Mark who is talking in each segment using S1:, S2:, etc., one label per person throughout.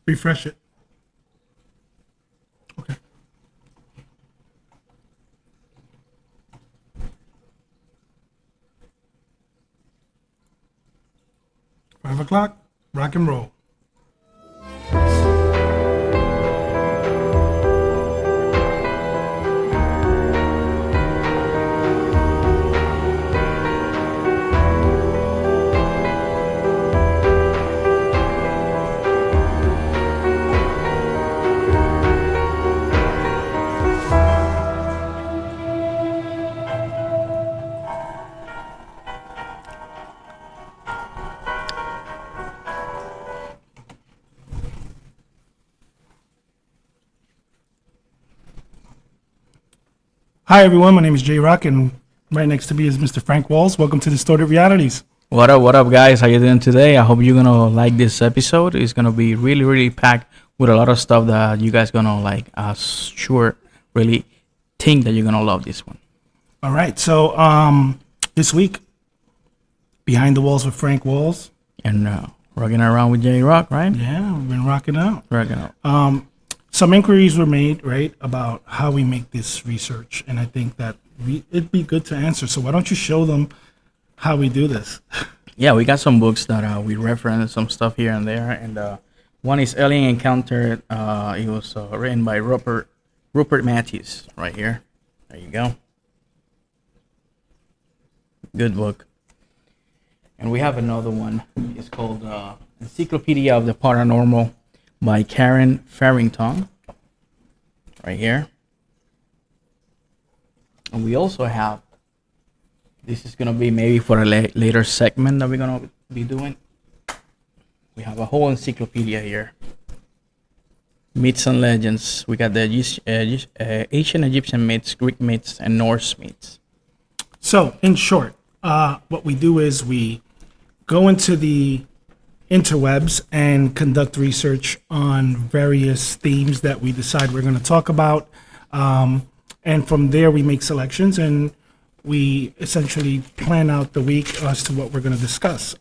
S1: Refresh it. Okay. 5 o'clock. Rock and roll. Hi, everyone. My name is Jay Rock, and right next to me is Mr. Frank Walls. Welcome to Distorted Realities.
S2: What up, guys? How you doing today? I hope you're gonna like this episode. It's gonna be really, really packed with a lot of stuff that you guys gonna like. I sure really think that you're gonna love this one.
S1: All right. So, this week, Behind the Walls with Frank Walls.
S2: And rocking around with J Rock, right?
S1: Yeah, we've been rocking out.
S2: Rocking out.
S1: Some inquiries were made, right, about how we make this research, and I think that it'd be good to answer. So why don't you show them how we do this?
S2: Yeah, we got some books that we reference some stuff here and there, and one is Alien Encounter. It was written by Rupert Matthews, right here. There you go. Good book. And we have another one. It's called Encyclopedia of the Paranormal by Karen Farrington, right here. And we also have, this is gonna be maybe for a later segment that we're gonna be doing. We have a whole encyclopedia here. Myths and legends. We got the ancient Egyptian myths, Greek myths, and Norse myths.
S1: So, in short, what we do is we go into the interwebs and conduct research on various themes that we decide we're going to talk about. And from there, we make selections and we essentially plan out the week as to what we're going to discuss.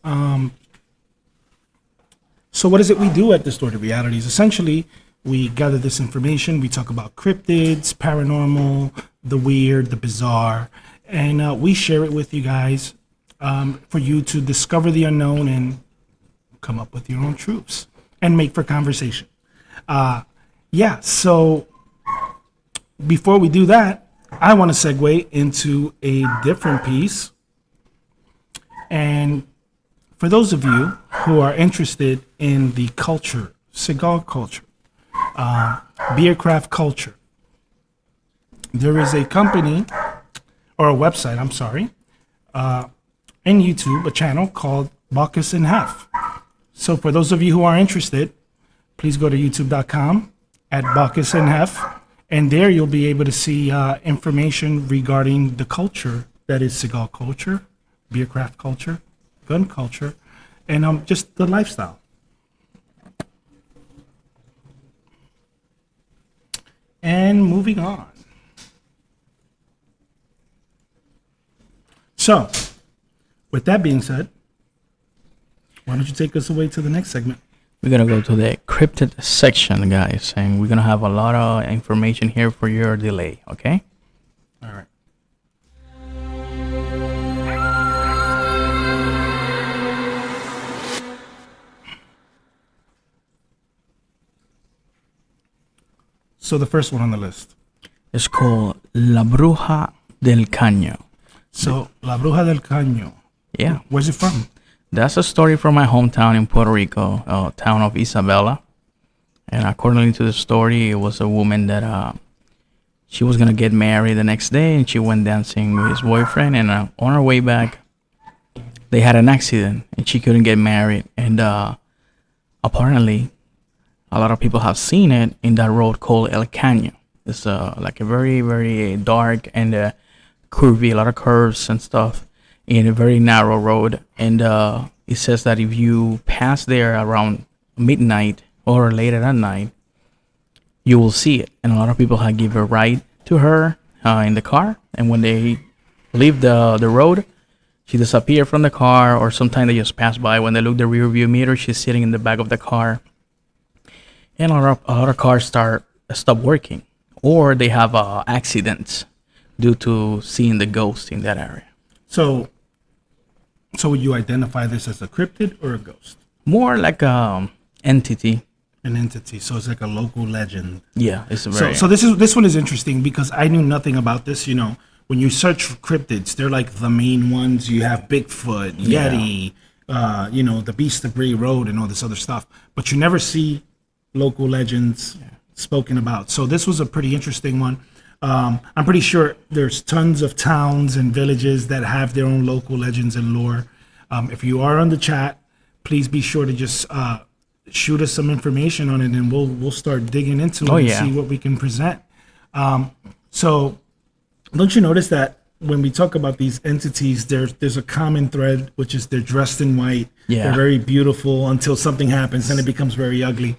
S1: So what is it we do at Distorted Realities? Essentially, we gather this information. We talk about cryptids, paranormal, the weird, the bizarre, and we share it with you guys for you to discover the unknown and come up with your own truths and make for conversation. So before we do that, I want to segue into a different piece. And for those of you who are interested in the culture, cigar culture, beer craft culture, there is a company or a website, in YouTube, a channel called Bacchus and Hef. So for those of you who are interested, please go to youtube.com at Bacchus and Hef, and there you'll be able to see information regarding the culture that is cigar culture, beer craft culture, gun culture, and just the lifestyle. And moving on. So, with that being said, why don't you take us away to the next segment?
S2: We're gonna go to the cryptid section, guys, and we're gonna have a lot of information here for your delay. Okay.
S1: All right. So the first one on the list.
S2: It's called La Bruja del Caño.
S1: So La Bruja del Caño.
S2: Yeah.
S1: Where's it from?
S2: That's a story from my hometown in Puerto Rico, town of Isabela. And according to the story, it was a woman that she was gonna get married the next day, and she went dancing with his boyfriend. And on her way back, they had an accident, and she couldn't get married. And apparently, a lot of people have seen it in that road called El Caño. It's like a very, very dark and curvy, a lot of curves and stuff, in a very narrow road. And it says that if you pass there around midnight or later at night, you will see it. And a lot of people have give a ride to her in the car. And when they leave the road, she disappeared from the car, or sometimes they just pass by. When they look the rear view mirror, she's sitting in the back of the car. And a lot of cars stop working, or they have accidents due to seeing the ghost in that area.
S1: So, so would you identify this as a cryptid or a ghost?
S2: More like entity.
S1: An entity. So it's like a local legend.
S2: Yeah, it's
S1: So,
S2: very.
S1: so this one is interesting because I knew nothing about this. You know, when you search for cryptids, they're like the main ones. You have Bigfoot,
S2: Yeah.
S1: Yeti, you know, the Beast of Bray Road, and all this other stuff. But you never see local legends spoken about. So this was a pretty interesting one. I'm pretty sure there's tons of towns and villages that have their own local legends and lore. If you are on the chat, please be sure to just shoot us some information on it, and we'll start digging into it
S2: Oh,
S1: and
S2: yeah.
S1: see what we can present. So, don't you notice that when we talk about these entities, there's a common thread, which is they're dressed in white.
S2: Yeah.
S1: They're very beautiful until something happens, and it becomes very ugly.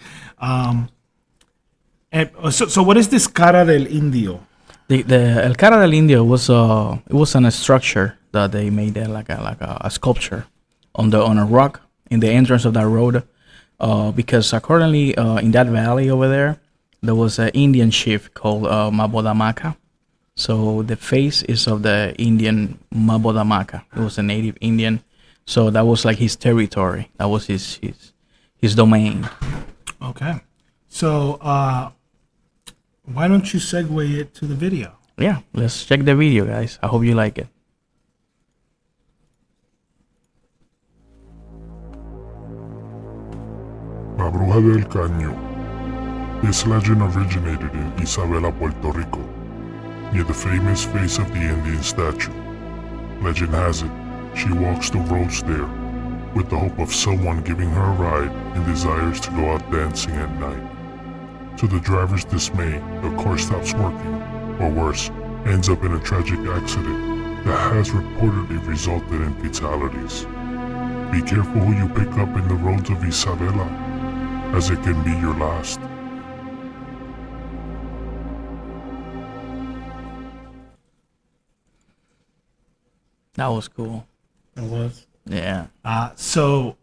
S1: So what is this cara del indio?
S2: The El Cara del Indio was it was a structure that they made there like a sculpture on a rock in the entrance of that road, because accordingly in that valley over there was an Indian chief called Mabodamaka. So the face is of the Indian Mabodamaka. It was a native Indian, so that was like his territory. That was his domain.
S1: Okay. So why don't you segue it to the video?
S2: Yeah, let's check the video, guys. I hope you like it.
S3: La Bruja del Caño. This legend originated in Isabela, Puerto Rico, near the famous face of the Indian statue. Legend has it, she walks the roads there with the hope of someone giving her a ride and desires to go out dancing at night. To the driver's dismay, the car stops working, or worse, ends up in a tragic accident that has reportedly resulted in fatalities. Be careful who you pick up in the roads of Isabela, as it can be your last.
S2: That was cool.
S1: It was.
S2: Yeah.
S1: So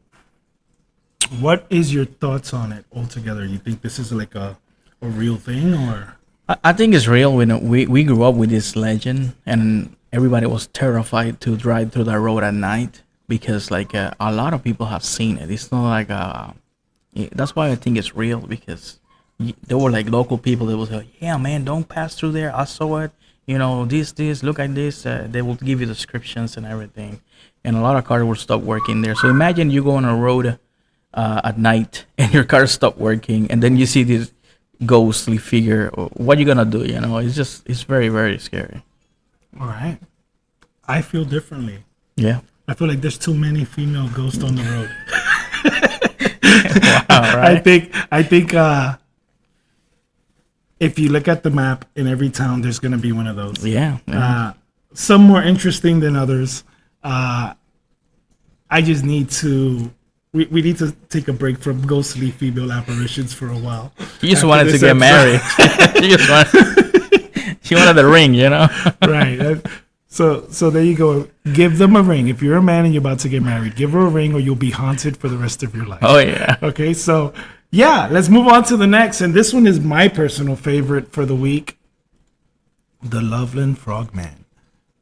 S1: what is your thoughts on it altogether? You think this is like a real thing, or?
S2: I think it's real. We grew up with this legend, and everybody was terrified to drive through that road at night because like a lot of people have seen it. It's not like that's why I think it's real, because there were like local people that was like, yeah, man, don't pass through there. I saw it. You know, this, look at this. They will give you descriptions and everything, and a lot of cars will stop working there. So imagine you go on a road at night and your car stop working, and then you see this ghostly figure. What you gonna do? You know, it's very, very scary.
S1: All right. I feel differently.
S2: Yeah.
S1: I feel like there's too many female ghosts on the road.
S2: All right.
S1: I think if you look at the map, in every town there's gonna be one of those.
S2: Yeah.
S1: Some more interesting than others. I just need to. We need to take a break from ghostly female apparitions for a while.
S2: You just
S1: after
S2: wanted to
S1: this
S2: get
S1: episode.
S2: married. She wanted the ring, you know.
S1: Right. So there you go. Give them a ring. If you're a man and you're about to get married, give her a ring, or you'll be haunted for the rest of your life.
S2: Oh yeah.
S1: Okay, so yeah, let's move on to the next. And this one is my personal favorite for the week. The Loveland Frogman.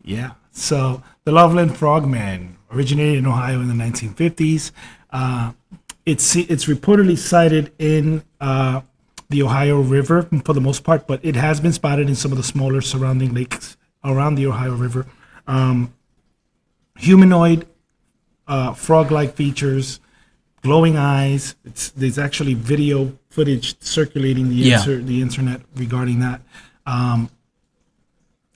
S1: Yeah. So the Loveland Frogman originated in Ohio in the 1950s. It's reportedly sighted in the Ohio River for the most part, but it has been spotted in some of the smaller surrounding lakes around the Ohio River. Humanoid, frog-like features, glowing eyes. There's actually video footage circulating the internet regarding that.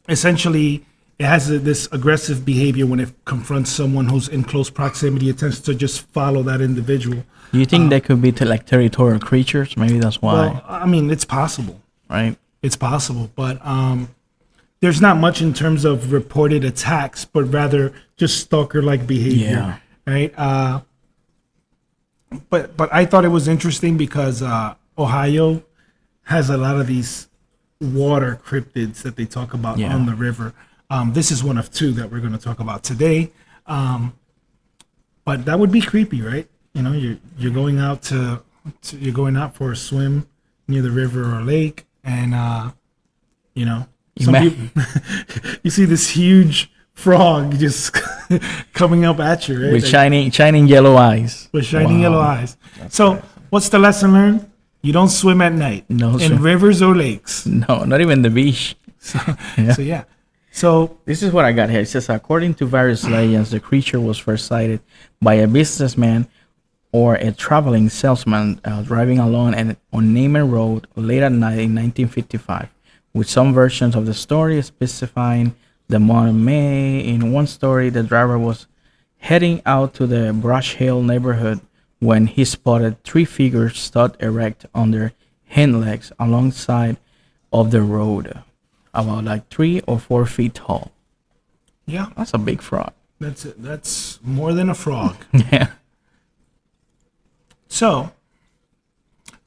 S1: Essentially, it has this aggressive behavior when it confronts someone who's in close proximity. It tends to just follow that individual.
S2: Do you think they could be like territorial creatures? Maybe that's why,
S1: Well, I mean, it's possible.
S2: right?
S1: It's possible, but there's not much in terms of reported attacks, but rather just stalker-like behavior.
S2: Yeah.
S1: Right. But I thought it was interesting because Ohio has a lot of these water cryptids that they talk about
S2: Yeah.
S1: on the river. This is one of two that we're going to talk about today. But that would be creepy, right? You know, you're going out to you're going out for a swim near the river or lake, and you know, some
S2: Ima-
S1: people, you see this huge frog just coming up at you, right?
S2: With
S1: Like,
S2: shining yellow eyes.
S1: with shining
S2: Wow.
S1: yellow eyes. So, what's the lesson learned? You don't swim at night
S2: No,
S1: in
S2: sir.
S1: rivers or lakes.
S2: No, not even the beach. Yeah.
S1: So yeah. So
S2: This is what I got here. It says, according to various legends, the creature was first sighted by a businessman or a traveling salesman driving along an unnamed road late at night in 1955, with some versions of the story specifying the month of May. In one story, the driver was heading out to the Brush Hill neighborhood when he spotted three figures stood erect on their hind legs alongside of the road, about like 3 or 4 feet tall.
S1: yeah,
S2: That's a big frog.
S1: that's it. That's more than a frog.
S2: Yeah.
S1: So,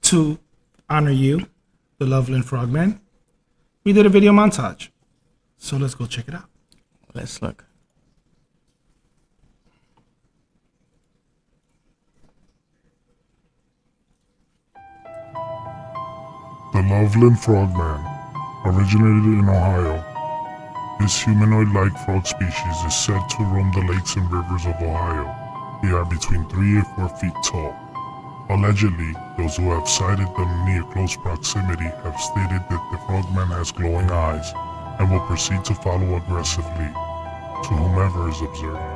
S1: to honor you, the Loveland Frogman, we did a video montage. So let's go check it out.
S2: Let's look.
S3: The Loveland Frogman originated in Ohio. This humanoid-like frog species is said to roam the lakes and rivers of Ohio. They are between 3 and 4 feet tall. Allegedly, those who have sighted them near close proximity have stated that the frogman has glowing eyes and will proceed to follow aggressively to whomever is observing.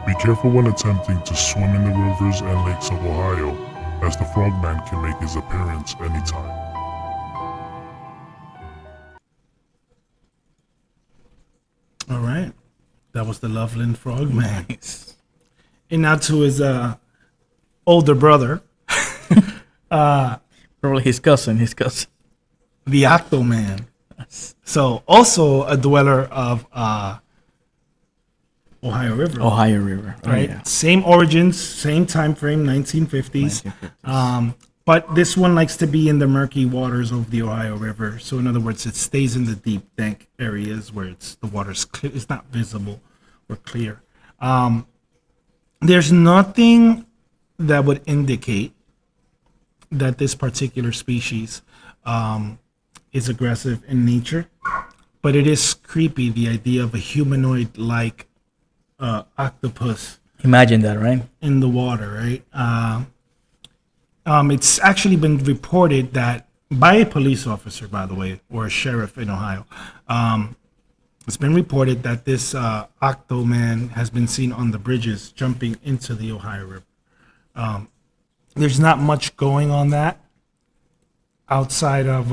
S3: Be careful when attempting to swim in the rivers and lakes of Ohio, as the frogman can make his appearance anytime.
S1: All right. That was the Loveland Frogman.
S2: Nice.
S1: And now to his older brother,
S2: Probably his cousin.
S1: the Octoman. So also a dweller of Ohio River.
S2: Ohio River. Oh,
S1: Right.
S2: yeah.
S1: Same origins, same time frame, 1950s.
S2: 1950s.
S1: But this one likes to be in the murky waters of the Ohio River. So in other words, it stays in the deep, dank areas where the water's clear. It's not visible or clear. There's nothing that would indicate that this particular species is aggressive in nature, but it is creepy. The idea of a humanoid-like octopus
S2: Imagine that, right? in
S1: in the water, right? It's actually been reported that by a police officer, by the way, or a sheriff in Ohio. It's been reported that this Octoman has been seen on the bridges jumping into the Ohio River. There's not much going on that outside of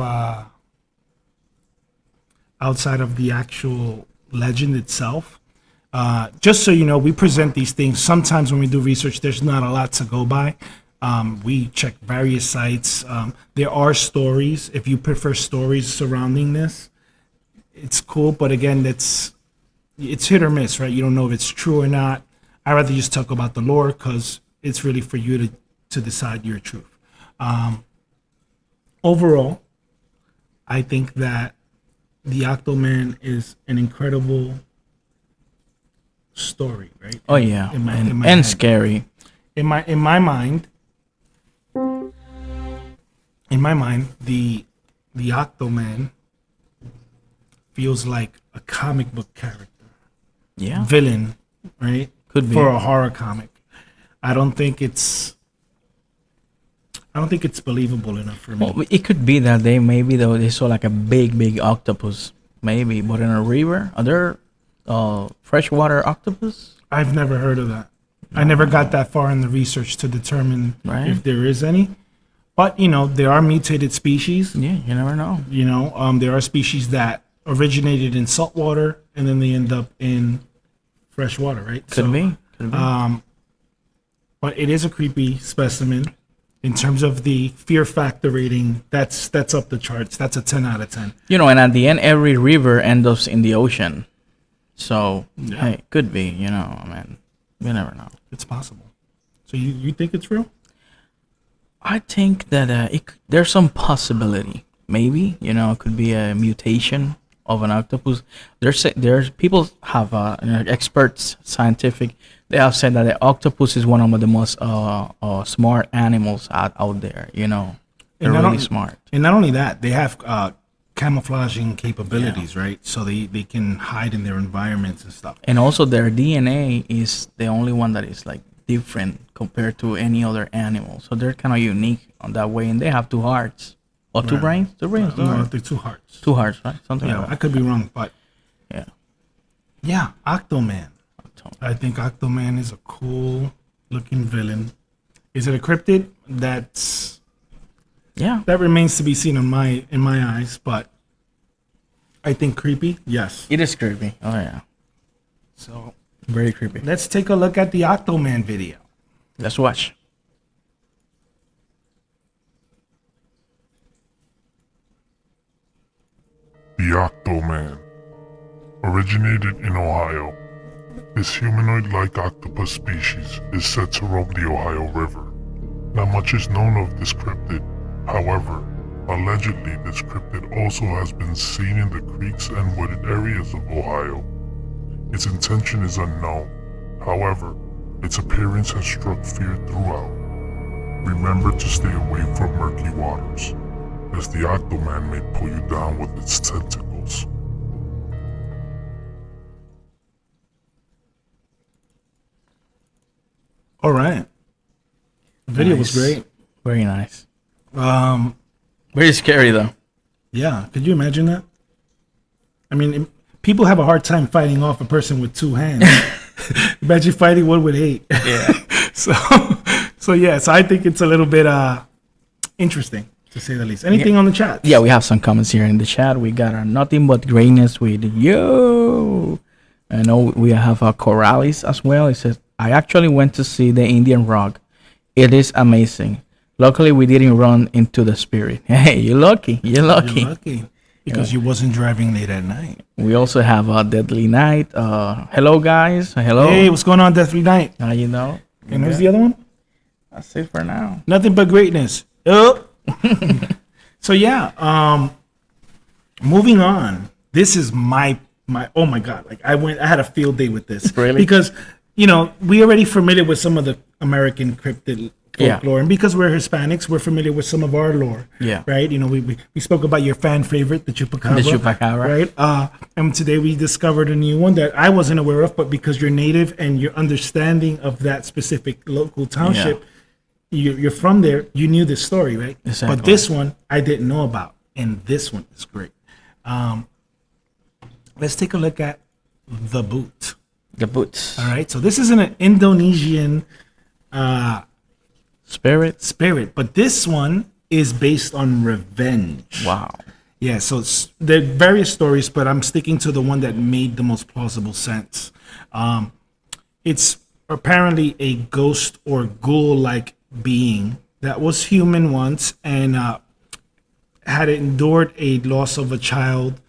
S1: the actual legend itself. Just so you know, we present these things. Sometimes when we do research, there's not a lot to go by. We check various sites. There are stories. If you prefer stories surrounding this, it's cool. But again, it's hit or miss, right? You don't know if it's true or not. I'd rather just talk about the lore because it's really for you to decide your truth. Overall, I think that the Octoman is an incredible story, right?
S2: Oh yeah,
S1: In my
S2: and
S1: head.
S2: scary.
S1: In my mind, the Octoman feels like a comic book character,
S2: Yeah,
S1: villain, right?
S2: Could be.
S1: For a horror comic. I don't think it's believable enough for me.
S2: well, it could be that they saw like a big octopus, maybe, but in a river. Are there freshwater octopus?
S1: I've never heard of that. I never got that far in the research to determine
S2: Right.
S1: if there is any. But there are mutated species.
S2: Yeah, you never know.
S1: There are species that originated in salt water and then they end up in fresh water, right?
S2: Could be.
S1: But it is a creepy specimen. In terms of the fear factor rating, that's up the charts. That's a 10 out of 10.
S2: And at the end, every river ends up in the ocean. So, hey, could be. I mean, you never know.
S1: It's possible. So you think it's real?
S2: I think that there's some possibility. Maybe it could be a mutation of an octopus. There's people have experts, scientific. They have said that the octopus is one of the most smart animals out there. You know, they're
S1: And not
S2: really
S1: only-
S2: smart.
S1: And not only that, they have camouflaging capabilities, right? So they can hide in their environments and stuff.
S2: And also their DNA is the only one that is like different compared to any other animal. So they're kind of unique on that way. And they have two hearts or two
S1: Right.
S2: brains. Two brains. Two
S1: No,
S2: hearts.
S1: they're two hearts.
S2: Two hearts, right? Something
S1: Yeah,
S2: like
S1: I
S2: that.
S1: could be wrong, but
S2: Yeah.
S1: yeah, Octoman. I think Octoman is a cool looking villain. Is it a cryptid?
S2: Yeah.
S1: That remains to be seen in my eyes, but I think creepy. Yes.
S2: It is creepy. Oh yeah.
S1: So
S2: Very creepy.
S1: let's take a look at the Octoman video.
S2: Let's watch.
S3: The Octoman. Originated in Ohio, this humanoid-like octopus species is said to roam the Ohio River. Not much is known of this cryptid. However, allegedly this cryptid also has been seen in the creeks and wooded areas of Ohio. Its intention is unknown. However, its appearance has struck fear throughout. Remember to stay away from murky waters, as the Octoman may pull you down with its tentacles.
S1: All right. The video was
S2: Nice.
S1: great.
S2: Very nice.
S1: Um,
S2: Very scary though.
S1: yeah. Could you imagine that? I mean, people have a hard time fighting off a person with two hands. Imagine fighting one with 8.
S2: Yeah.
S1: So yes, I think it's a little bit interesting to say the least. Anything on the chat?
S2: Yeah, we have some comments here in the chat. We got our nothing but greatness with yo. I know we have a Corrales as well. It says, I actually went to see the Indian Rock. It is amazing. Luckily, we didn't run into the spirit. Hey, you're lucky. You're lucky.
S1: You're lucky because you wasn't driving late at night.
S2: We also have a Deadly Night. Hello, guys. Hello.
S1: Hey, what's going on, Deathly Night?
S2: How you know?
S1: And who's the other one?
S2: That's it for now.
S1: Nothing but greatness. Oh. So yeah, moving on. This is my oh my god! Like I had a field day with this.
S2: Really?
S1: Because we already familiar with some of the American cryptid
S2: Yeah.
S1: folklore, and because we're Hispanics, we're familiar with some of our lore.
S2: Yeah.
S1: Right. We spoke about your fan favorite, the chupacabra.
S2: The chupacabra.
S1: Right. And today we discovered a new one that I wasn't aware of, but because you're native and your understanding of that specific local township, you're from there, you knew this story, right?
S2: Exactly.
S1: But this one I didn't know about, and this one is great. Let's take a look at the boot.
S2: The boots.
S1: All right, so this is an Indonesian
S2: Spirit.
S1: spirit, but this one is based on revenge.
S2: Wow.
S1: Yeah, so there are various stories, but I'm sticking to the one that made the most plausible sense. It's apparently a ghost or ghoul-like being that was human once and had endured a loss of a child,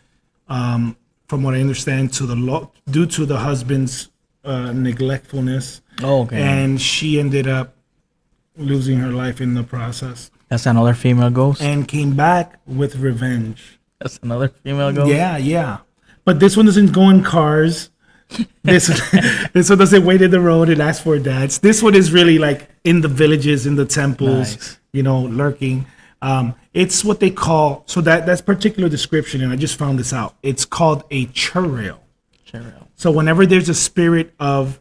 S1: from what I understand, due to the husband's neglectfulness.
S2: Oh, okay.
S1: And she ended up losing her life in the process
S2: That's another female ghost.
S1: and came back with revenge.
S2: That's another female ghost.
S1: Yeah. But this one doesn't go in cars. This one doesn't wait in the road and ask for a dance. This one is really like in the villages, in the temples,
S2: Nice.
S1: Lurking. It's what they call, so that's particular description, and I just found this out. It's called a churrail.
S2: Cheryl.
S1: So whenever there's a spirit of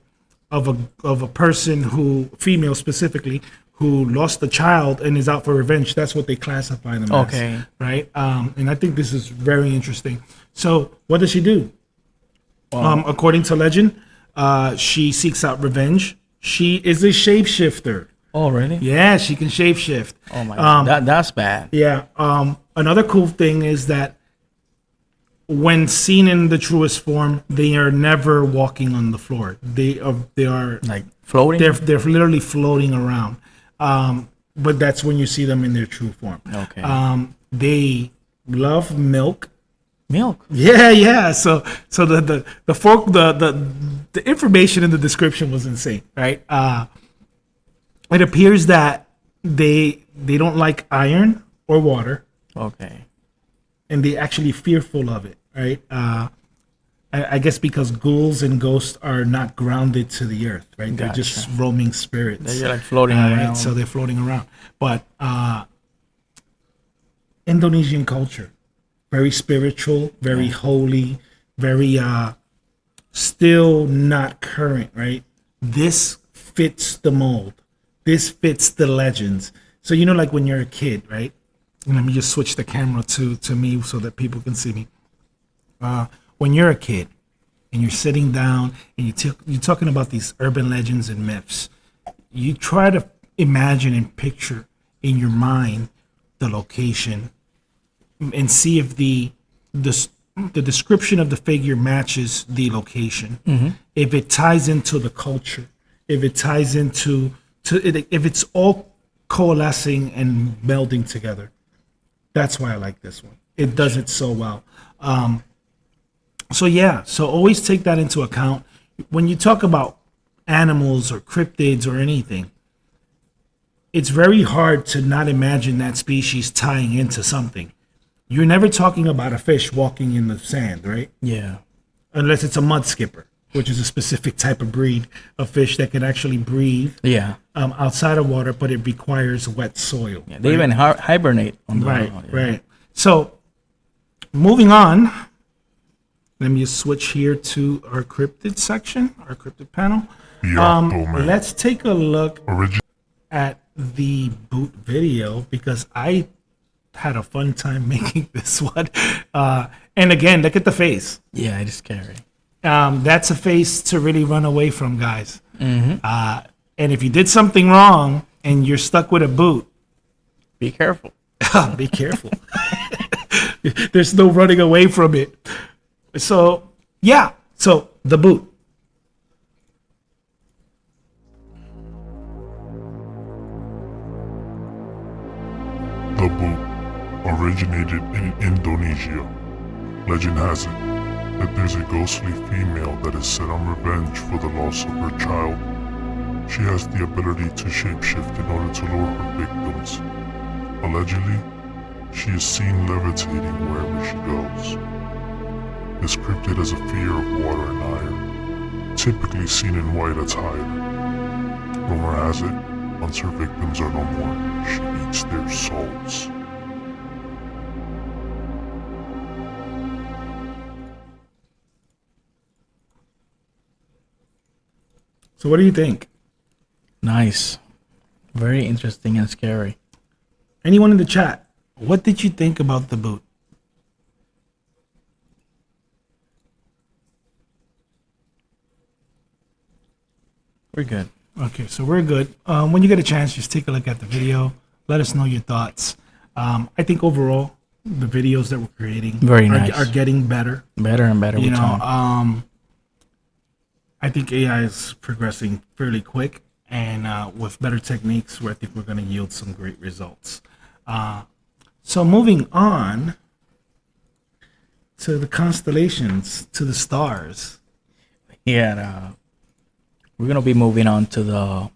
S1: a person female specifically, who lost a child and is out for revenge, that's what they classify them as.
S2: Okay.
S1: Right? And I think this is very interesting. So what does she do? According to legend, she seeks out revenge. She is a shapeshifter.
S2: Oh, really?
S1: Yeah, she can shapeshift.
S2: Oh my god. That's bad.
S1: Yeah. Another cool thing is that when seen in the truest form, they are never walking on the floor. They are
S2: Like floating.
S1: they're literally floating around. But that's when you see them in their true form.
S2: Okay.
S1: They love milk.
S2: Milk.
S1: Yeah. So the information in the description was insane, right? It appears that they don't like iron or water,
S2: Okay.
S1: and they actually fearful of it, right? I guess because ghouls and ghosts are not grounded to the earth, right? They're just roaming spirits.
S2: They're like floating around.
S1: So they're floating around. But Indonesian culture, very spiritual, very holy, very still not current, right? This fits the mold. This fits the legends. So like when you're a kid, right? And let me just switch the camera to me so that people can see me. When you're a kid and you're sitting down and you're talking about these urban legends and myths, you try to imagine and picture in your mind the location and see if the description of the figure matches the location. If it ties into the culture, if it ties into if it's all coalescing and melding together. That's why I like this one. It does it so well. So always take that into account when you talk about animals or cryptids or anything. It's very hard to not imagine that species tying into something. You're never talking about a fish walking in the sand, right?
S2: Yeah.
S1: Unless it's a mud skipper, which is a specific type of breed of fish that can actually breathe
S2: Yeah.
S1: outside of water, but it requires wet soil.
S2: Yeah. They even hibernate on the
S1: Right. So, moving on, let me just switch here to our cryptid section, our cryptid panel.
S3: The Octoman.
S1: Let's take a look
S3: Origin-
S1: at the boot video because I had a fun time making this one. And again, look at the face.
S2: Yeah, it is scary.
S1: That's a face to really run away from, guys. And if you did something wrong and you're stuck with a boot,
S2: Be careful.
S1: be careful. There's no running away from it. So, the boot.
S3: The boot originated in Indonesia. Legend has it that there's a ghostly female that is set on revenge for the loss of her child. She has the ability to shapeshift in order to lure her victims. Allegedly, she is seen levitating wherever she goes. This cryptid has a fear of water and iron, typically seen in white attire. Rumor has it, once her victims are no more, she eats their souls.
S1: So what do you think?
S2: Nice. Very interesting and scary.
S1: Anyone in the chat, what did you think about the boot?
S2: We're good.
S1: Okay, so we're good. When you get a chance, just take a look at the video. Let us know your thoughts. I think overall, the videos that we're creating
S2: Very nice.
S1: are getting better.
S2: Better and better
S1: You
S2: with
S1: know,
S2: time.
S1: I think AI is progressing fairly quick, and with better techniques, I think we're going to yield some great results. So moving on to the constellations, to the stars.
S2: Yeah, we're gonna be moving on to the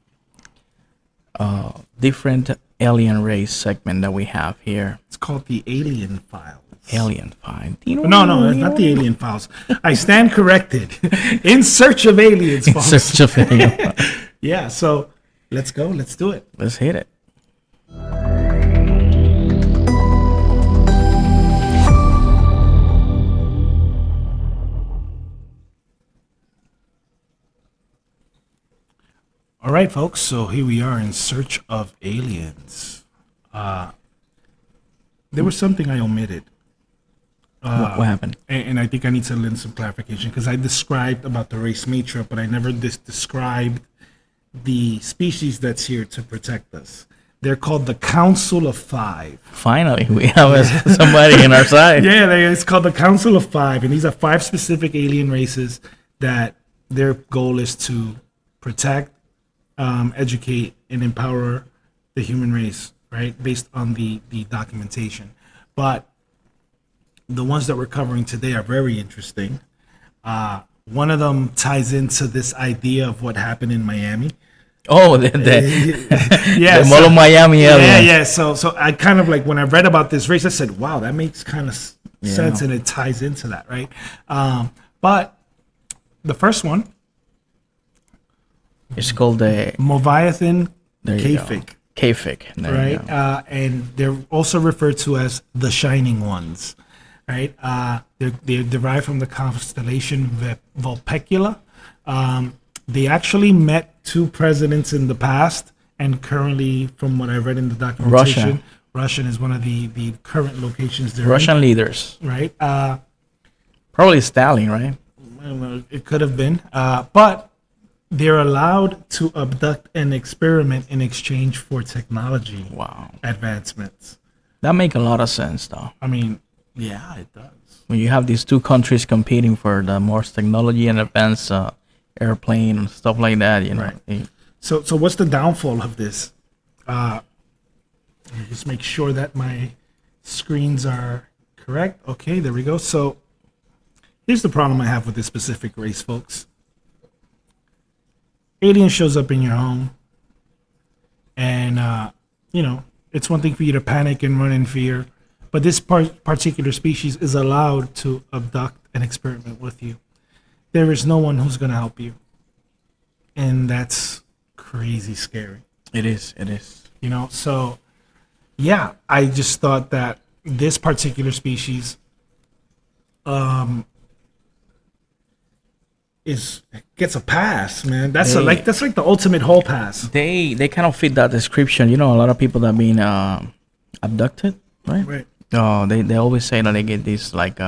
S2: different alien race segment that we have here.
S1: It's called the Alien Files.
S2: Alien Find.
S1: No, it's not the Alien Files. I stand corrected. In Search of Aliens, folks.
S2: Search of alien.
S1: Yeah, so let's go. Let's do it.
S2: Let's hit it.
S1: All right, folks. So here we are in Search of Aliens. There was something I omitted.
S2: What happened?
S1: And I think I need to lend some clarification because I described about the race Mitra, but I never described the species that's here to protect us. They're called the Council of Five.
S2: Finally, we have somebody in our side.
S1: Yeah, it's called the Council of Five, and these are 5 specific alien races that their goal is to protect, educate, and empower the human race, right? Based on the documentation. But the ones that we're covering today are very interesting. One of them ties into this idea of what happened in Miami.
S2: Oh,
S1: Yeah,
S2: the Molo Miami alien.
S1: Yeah. So I kind of like when I read about this race, I said, "Wow, that makes kind of sense," and it ties into that, right? But the first one,
S2: It's called the
S1: Moviathan
S2: there you go.
S1: Kafik,
S2: Kafik. There you
S1: right?
S2: go.
S1: And they're also referred to as the Shining Ones, right? They're derived from the constellation Vulpecula. They actually met two presidents in the past, and currently, from what I read in the documentation, Russia is one of the current locations they're
S2: Russian leaders.
S1: in, right?
S2: Probably Stalin, right?
S1: I don't know, it could have been, but they're allowed to abduct and experiment in exchange for technology
S2: Wow.
S1: advancements.
S2: That make a lot of sense, though.
S1: I mean, yeah, it does.
S2: When you have these two countries competing for the most technology and advanced airplane and stuff like that, you know.
S1: Right.
S2: it-
S1: So what's the downfall of this? Let me just make sure that my screens are correct. Okay, there we go. So here's the problem I have with this specific race, folks. Alien shows up in your home, and it's one thing for you to panic and run in fear, but this particular species is allowed to abduct and experiment with you. There is no one who's going to help you, and that's crazy scary.
S2: It is.
S1: So yeah, I just thought that this particular species gets a pass, man. That's
S2: They-
S1: that's like the ultimate hall pass.
S2: They kind of fit that description. You know, a lot of people that have been abducted, right?
S1: Right.
S2: They always say that they get this like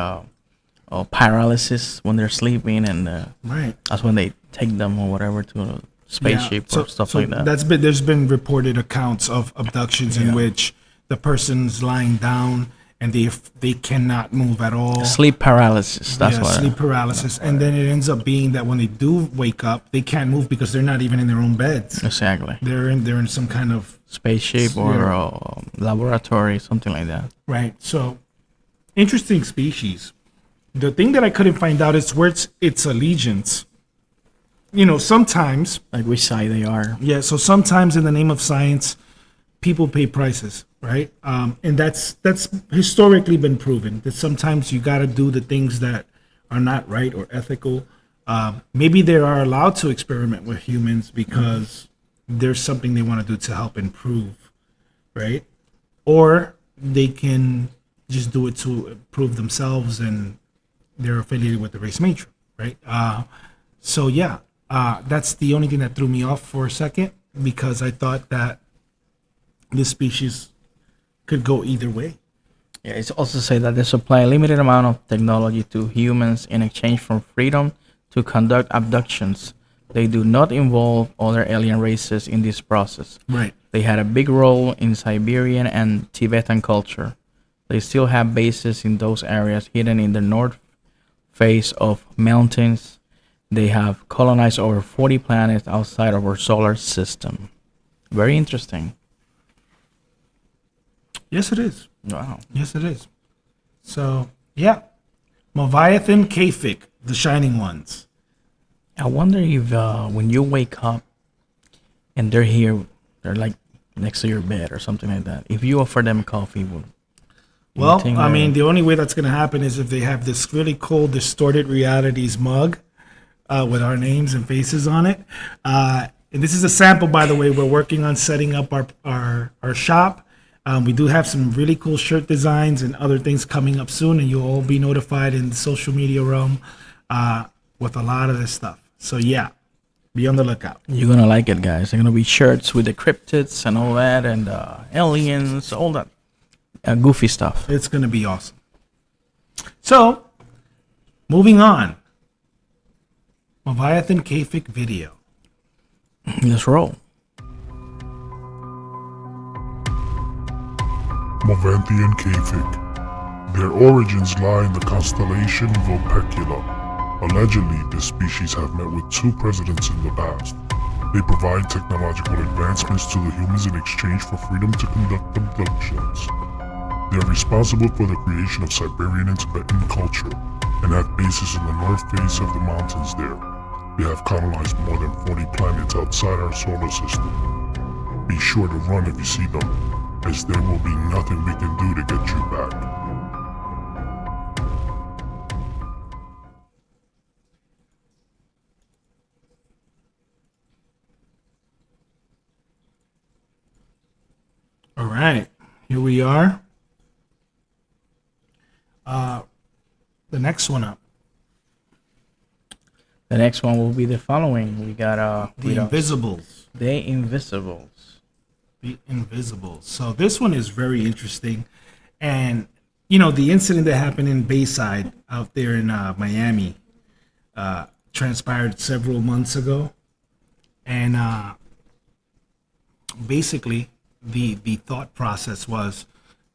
S2: paralysis when they're sleeping, and
S1: Right.
S2: that's when they take them or whatever to a spaceship
S1: Yeah.
S2: or stuff like that.
S1: There's been reported accounts of abductions in
S2: Yeah.
S1: which the person's lying down and they cannot move at all.
S2: Sleep paralysis. That's
S1: Yeah,
S2: what.
S1: sleep paralysis, and then it ends up being that when they do wake up, they can't move because they're not even in their own beds.
S2: Exactly.
S1: They're in some kind of
S2: Spaceship or laboratory, something like that.
S1: right. So interesting species. The thing that I couldn't find out is where its allegiance. Sometimes
S2: Like which side they are.
S1: yeah. So sometimes in the name of science, people pay prices, right? And that's historically been proven that sometimes you got to do the things that are not right or ethical. Maybe they are allowed to experiment with humans because there's something they want to do to help improve, right? Or they can just do it to improve themselves and they're affiliated with the race matron, right? So yeah, that's the only thing that threw me off for a second because I thought that this species could go either way.
S2: Yeah, it's also say that they supply a limited amount of technology to humans in exchange for freedom to conduct abductions. They do not involve other alien races in this process.
S1: Right.
S2: They had a big role in Siberian and Tibetan culture. They still have bases in those areas hidden in the north face of mountains. They have colonized over 40 planets outside of our solar system. Very interesting.
S1: Yes, it is.
S2: Wow.
S1: Yes, it is. So yeah, Moviathan Kafik, the Shining Ones.
S2: I wonder if when you wake up and they're here, they're like next to your bed or something like that. If you offer them coffee, would you
S1: Well,
S2: think
S1: I
S2: that-
S1: mean, the only way that's going to happen is if they have this really cool Distorted Realities mug with our names and faces on it. And this is a sample, by the way. We're working on setting up our shop. We do have some really cool shirt designs and other things coming up soon, and you'll all be notified in the social media realm with a lot of this stuff. So yeah, be on the lookout.
S2: you're gonna like it, guys. They're gonna be shirts with the cryptids and all that, and aliens, all that goofy stuff.
S1: It's going to be awesome. So, moving on. Moviathan Kafik video.
S2: Let's roll.
S3: Moviathan Kafik. Their origins lie in the constellation Vulpecula. Allegedly, this species have met with two presidents in the past. They provide technological advancements to the humans in exchange for freedom to conduct abductions. They are responsible for the creation of Siberian and Tibetan culture and have bases in the north face of the mountains there. They have colonized more than 40 planets outside our solar system. Be sure to run if you see them, as there will be nothing we can do to get you back.
S1: we are. The next one up,
S2: The next one will be the following. We got
S1: the Invisibles.
S2: The Invisibles.
S1: The Invisibles. So this one is very interesting, and you know the incident that happened in Bayside out there in Miami transpired several months ago, and basically the thought process was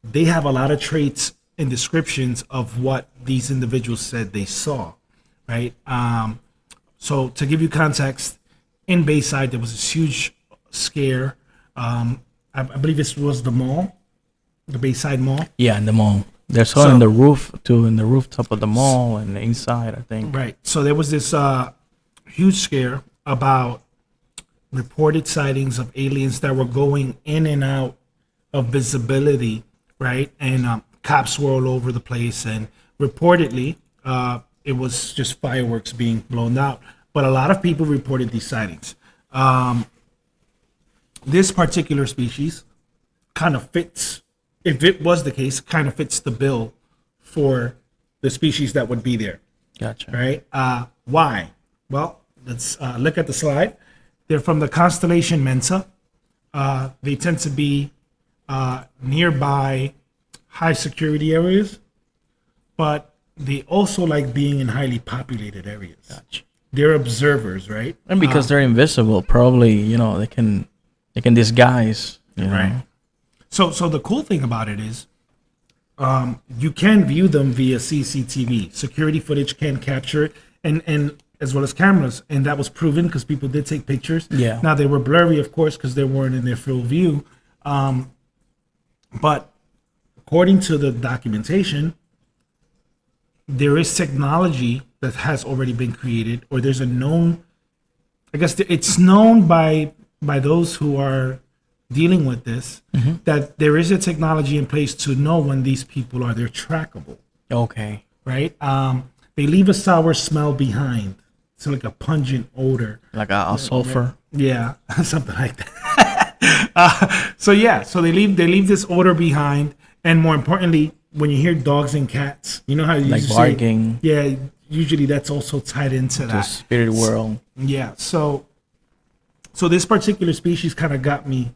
S1: they have a lot of traits and descriptions of what these individuals said they saw, right? So to give you context, in Bayside there was this huge scare. I believe this was the mall, the Bayside Mall.
S2: Yeah, in the mall. They're
S1: So-
S2: so in the roof too, in the rooftop of the mall and the inside, I think.
S1: Right. So there was this huge scare about reported sightings of aliens that were going in and out of visibility, right? And cops were all over the place, and reportedly it was just fireworks being blown out. But a lot of people reported these sightings. This particular species kind of fits, if it was the case, kind of fits the bill for the species that would be there,
S2: Gotcha.
S1: right? Why? Well, let's look at the slide. They're from the constellation Mensa. They tend to be nearby high security areas, but they also like being in highly populated areas.
S2: Gotcha.
S1: They're observers, right?
S2: And because they're invisible, probably they can disguise. You know?
S1: Right. So the cool thing about it is, you can view them via CCTV. Security footage can capture it, and as well as cameras, and that was proven because people did take pictures.
S2: Yeah.
S1: Now they were blurry, of course, because they weren't in their full view. But according to the documentation, there is technology that has already been created, or there's a known. I guess it's known by those who are dealing with this that there is a technology in place to know when these people are. They're trackable,
S2: Okay.
S1: right? They leave a sour smell behind. It's like a pungent odor.
S2: Like a sulfur.
S1: Yeah, something like that. So they leave this odor behind, and more importantly, when you hear dogs and cats, you know how you
S2: Like
S1: used to say-
S2: barking.
S1: yeah, usually that's also tied into
S2: The
S1: that.
S2: spirit world.
S1: Yeah, so this particular species kind of got me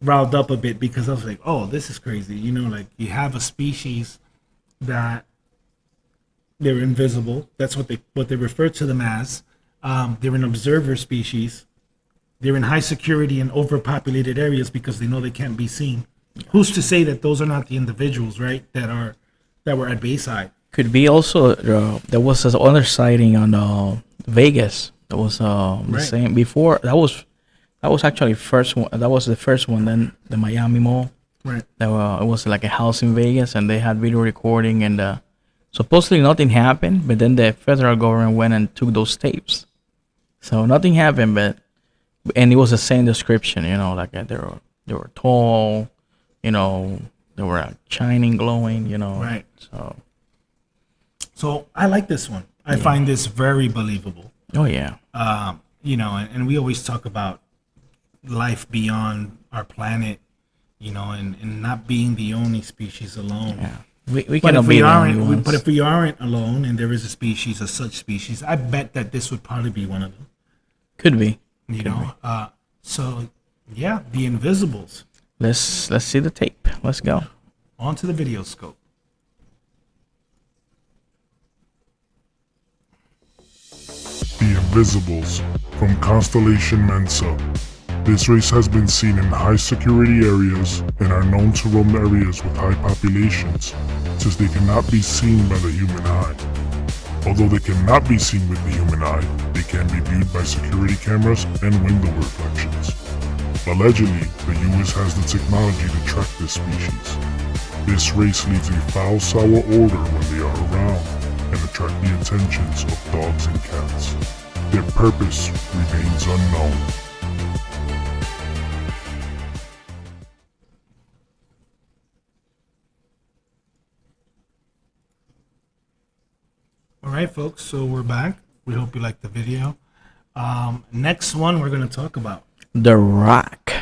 S1: riled up a bit because I was like, oh, this is crazy. You know, like you have a species that they're invisible. That's what they refer to them as. They're an observer species. They're in high security and overpopulated areas because they know they can't be seen. Who's to say that those are not the individuals, right? That were at Bayside.
S2: Could be also there was this other sighting on Vegas. That was the
S1: Right.
S2: same before. That was actually first one. That was the first one. Then the Miami Mall.
S1: Right.
S2: It was like a house in Vegas, and they had video recording, and supposedly nothing happened. But then the federal government went and took those tapes, so nothing happened. And it was the same description, like they were tall, they were shining, glowing,
S1: Right.
S2: So
S1: I like this one. I find this very believable.
S2: oh yeah,
S1: And we always talk about life beyond our planet, and not being the only species alone.
S2: yeah. We
S1: But
S2: cannot
S1: if
S2: be
S1: we
S2: the only
S1: aren't,
S2: ones.
S1: but if we aren't alone, and there is a species, a such species, I bet that this would probably be one of them.
S2: Could be.
S1: So yeah, the Invisibles.
S2: Let's see the tape. Let's go.
S1: On to the video scope.
S3: The Invisibles from Constellation Mensa. This race has been seen in high security areas and are known to roam areas with high populations, since they cannot be seen by the human eye. Although they cannot be seen with the human eye, they can be viewed by security cameras and window reflections. Allegedly, the US has the technology to track this species. This race leaves a foul, sour odor when they are around and attract the attentions of dogs and cats. Their purpose remains unknown.
S1: All right, folks. So we're back. We hope you liked the video. Next one we're going to talk about.
S2: The Rock.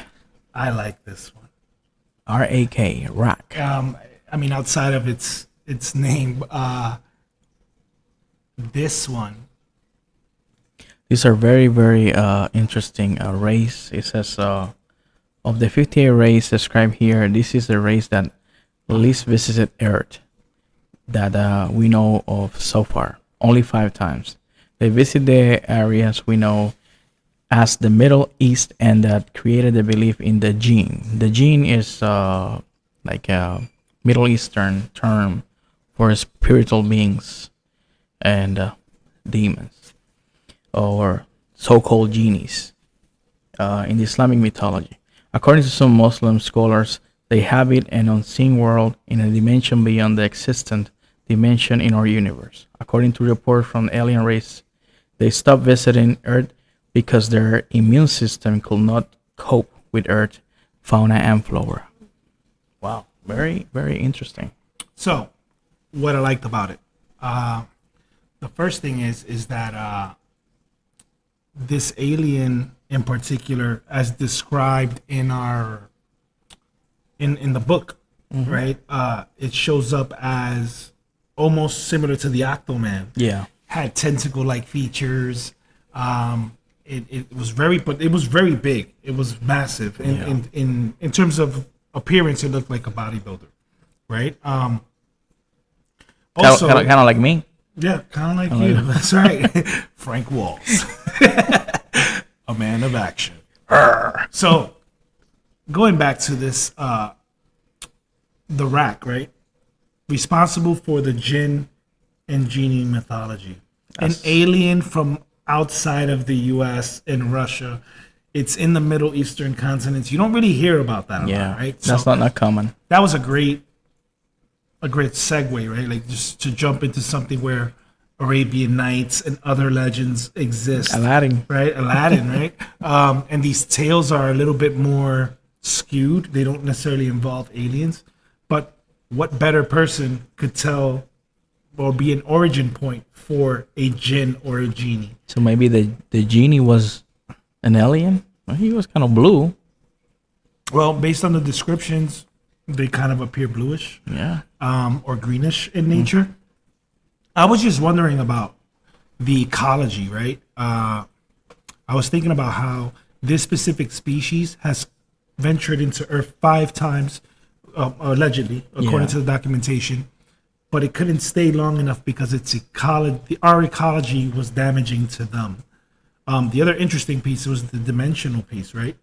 S1: I like this one.
S2: R-A-K, Rak.
S1: I mean, outside of its name, this one.
S2: These are very, very interesting race. It says of the 58 race described here, this is the race that least visited Earth that we know of so far. Only 5 times. They visit the areas we know as the Middle East, and that created the belief in the jinn. The jinn is like a Middle Eastern term for spiritual beings and demons, or so-called genies in the Islamic mythology. According to some Muslim scholars, they habit an unseen world in a dimension beyond the existent dimension in our universe. According to reports from alien race, they stopped visiting Earth because their immune system could not cope with Earth fauna and flora. Wow, very, very interesting.
S1: So, what I liked about it, the first thing is that this alien in particular, as described in our in the book, right? It shows up as almost similar to the Octoman.
S2: Yeah.
S1: Had tentacle-like features. It was very, but it was very big. It was massive. In terms of appearance, it looked like a bodybuilder, right? Also,
S2: Kind of like me.
S1: yeah, kind of like you. That's right. Frank Walls, a man of action. So, going back to this, the Rak, right? Responsible for the jinn and genie mythology. An alien from outside of the U.S. and Russia. It's in the Middle Eastern continents. You don't really hear about that a lot, right?
S2: That's not common.
S1: That was a great segue, right? Like just to jump into something where Arabian Nights and other legends exist.
S2: Aladdin.
S1: Right? Aladdin, right? And these tales are a little bit more skewed. They don't necessarily involve aliens. But what better person could tell or be an origin point for a jinn or a genie?
S2: So maybe the genie was an alien? Well, he was kind of blue.
S1: Well, based on the descriptions, they kind of appear bluish.
S2: Yeah.
S1: Or greenish in nature. I was just wondering about the ecology, right? I was thinking about how this specific species has ventured into Earth 5 times, allegedly, according to the documentation, but it couldn't stay long enough because its ecology, our ecology, was damaging to them. The other interesting piece was the dimensional piece, right?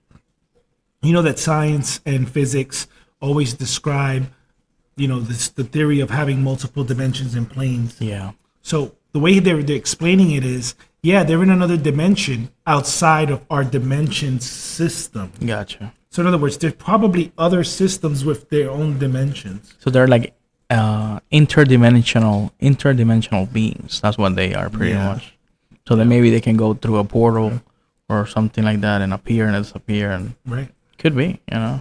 S1: You know that science and physics always describe, the theory of having multiple dimensions and planes.
S2: Yeah.
S1: So the way they're explaining it is, yeah, they're in another dimension outside of our dimension system.
S2: Gotcha.
S1: So in other words, there's probably other systems with their own dimensions.
S2: So they're like interdimensional beings. That's what they are pretty much. So then maybe they can go through a portal or something like that and appear and disappear, and
S1: Right.
S2: could be.
S1: Yeah.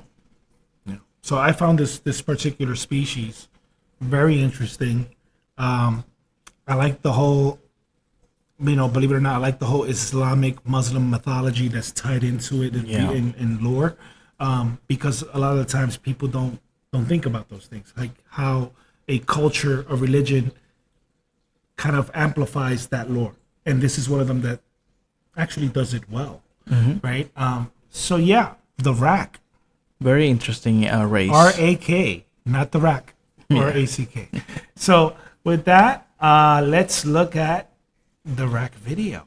S1: So I found this particular species very interesting. I like the whole, believe it or not, I like the whole Islamic Muslim mythology that's tied into it in lore, because a lot of the times people don't think about those things, like how a culture, a religion, kind of amplifies that lore, and this is one of them that actually does it well, right? So yeah, the Rak.
S2: Very interesting race.
S1: R-A-K, not the Rak. R-A-C-K. So with that, let's look at the Rak video.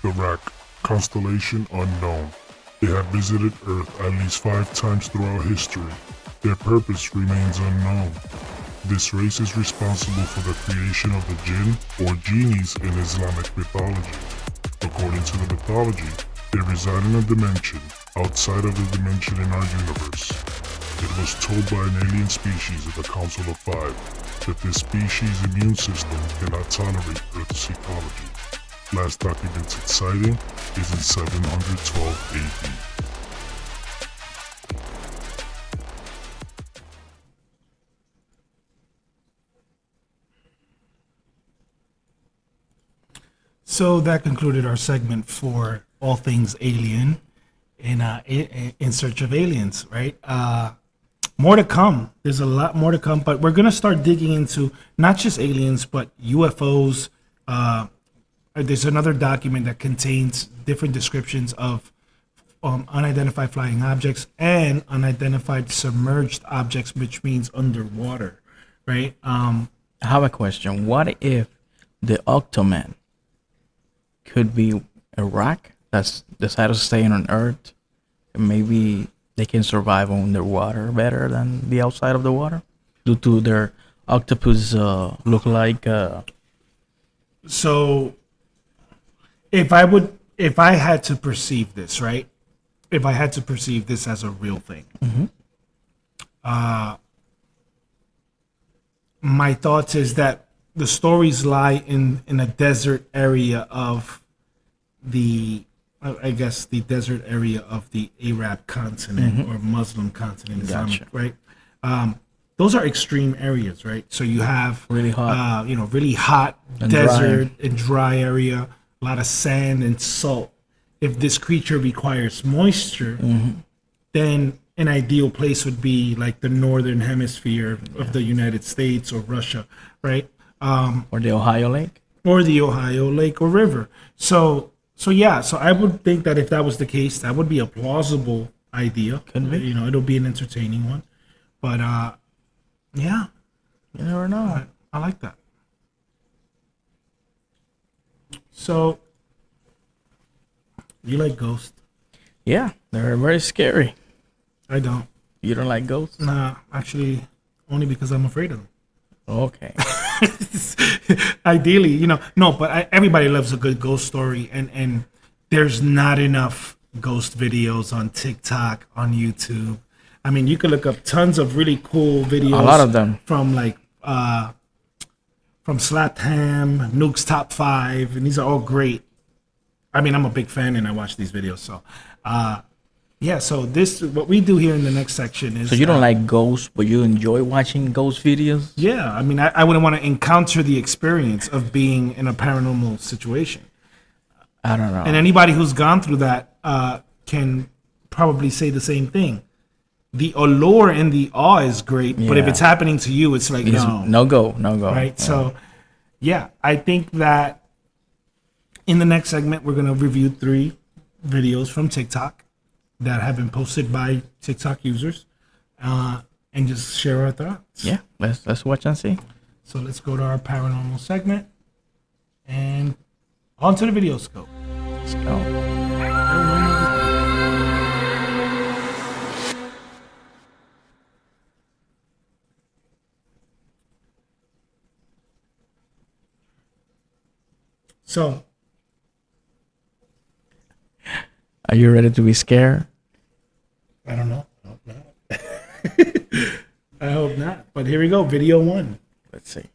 S3: The Rak, constellation unknown. They have visited Earth at least 5 times throughout history. Their purpose remains unknown. This race is responsible for the creation of the jinn or genies in Islamic mythology. According to the mythology, they reside in a dimension outside of the dimension in our universe. It was told by an alien species at the Council of Five that this species' immune system cannot tolerate Earth's ecology. Last documented sighting is in 712 AD.
S1: So that concluded our segment for all things alien in search of aliens, right? More to come. There's a lot more to come, but we're gonna start digging into not just aliens, but UFOs. There's another document that contains different descriptions of unidentified flying objects and unidentified submerged objects, which means underwater, right?
S2: I have a question. What if the Octoman could be a rock that's decided to stay on Earth, and maybe they can survive underwater better than the outside of the water due to their octopus look like
S1: So if I had to perceive this, right? If I had to perceive this as a real thing, my thoughts is that the stories lie in a desert area of the, I guess, the desert area of the Arab continent or Muslim continent, Islamic,
S2: Gotcha.
S1: right? Those are extreme areas, right? So you have
S2: Really hot.
S1: really hot
S2: And
S1: desert and dry area, a lot of sand and salt. If this creature requires moisture, then an ideal place would be like the northern hemisphere of the United States or Russia, right?
S2: or the Ohio Lake.
S1: Or the Ohio Lake or river. So I would think that if that was the case, that would be a plausible idea.
S2: Could be.
S1: You know, it'll be an entertaining one. But yeah,
S2: You never know.
S1: I like that. So you like ghosts?
S2: Yeah, they're very scary.
S1: I don't.
S2: You don't like ghosts?
S1: Nah, actually, only because I'm afraid of them.
S2: Okay.
S1: Ideally, no, but everybody loves a good ghost story, and there's not enough ghost videos on TikTok, on YouTube. I mean, you can look up tons of really cool videos.
S2: A lot of them.
S1: From like from Slapped Ham, Nuke's Top 5, and these are all great. I mean, I'm a big fan and I watch these videos. So, yeah. So what we do here in the next section is.
S2: So you don't like ghosts, but you enjoy watching ghost videos?
S1: Yeah, I mean, I wouldn't want to encounter the experience of being in a paranormal situation.
S2: I don't know.
S1: And anybody who's gone through that can probably say the same thing. The allure and the awe is great, but if
S2: Yeah.
S1: it's happening to you, it's like,
S2: No go.
S1: right? So, yeah, I think that in the next segment, we're going to review 3 videos from TikTok that have been posted by TikTok users and just share our thoughts.
S2: Yeah, let's watch and see.
S1: So let's go to our paranormal segment and on to the video scope.
S2: Let's go.
S1: So,
S2: Are you ready to be scared?
S1: I don't know. I hope not. I hope not. But here we go. Video 1.
S2: Let's see.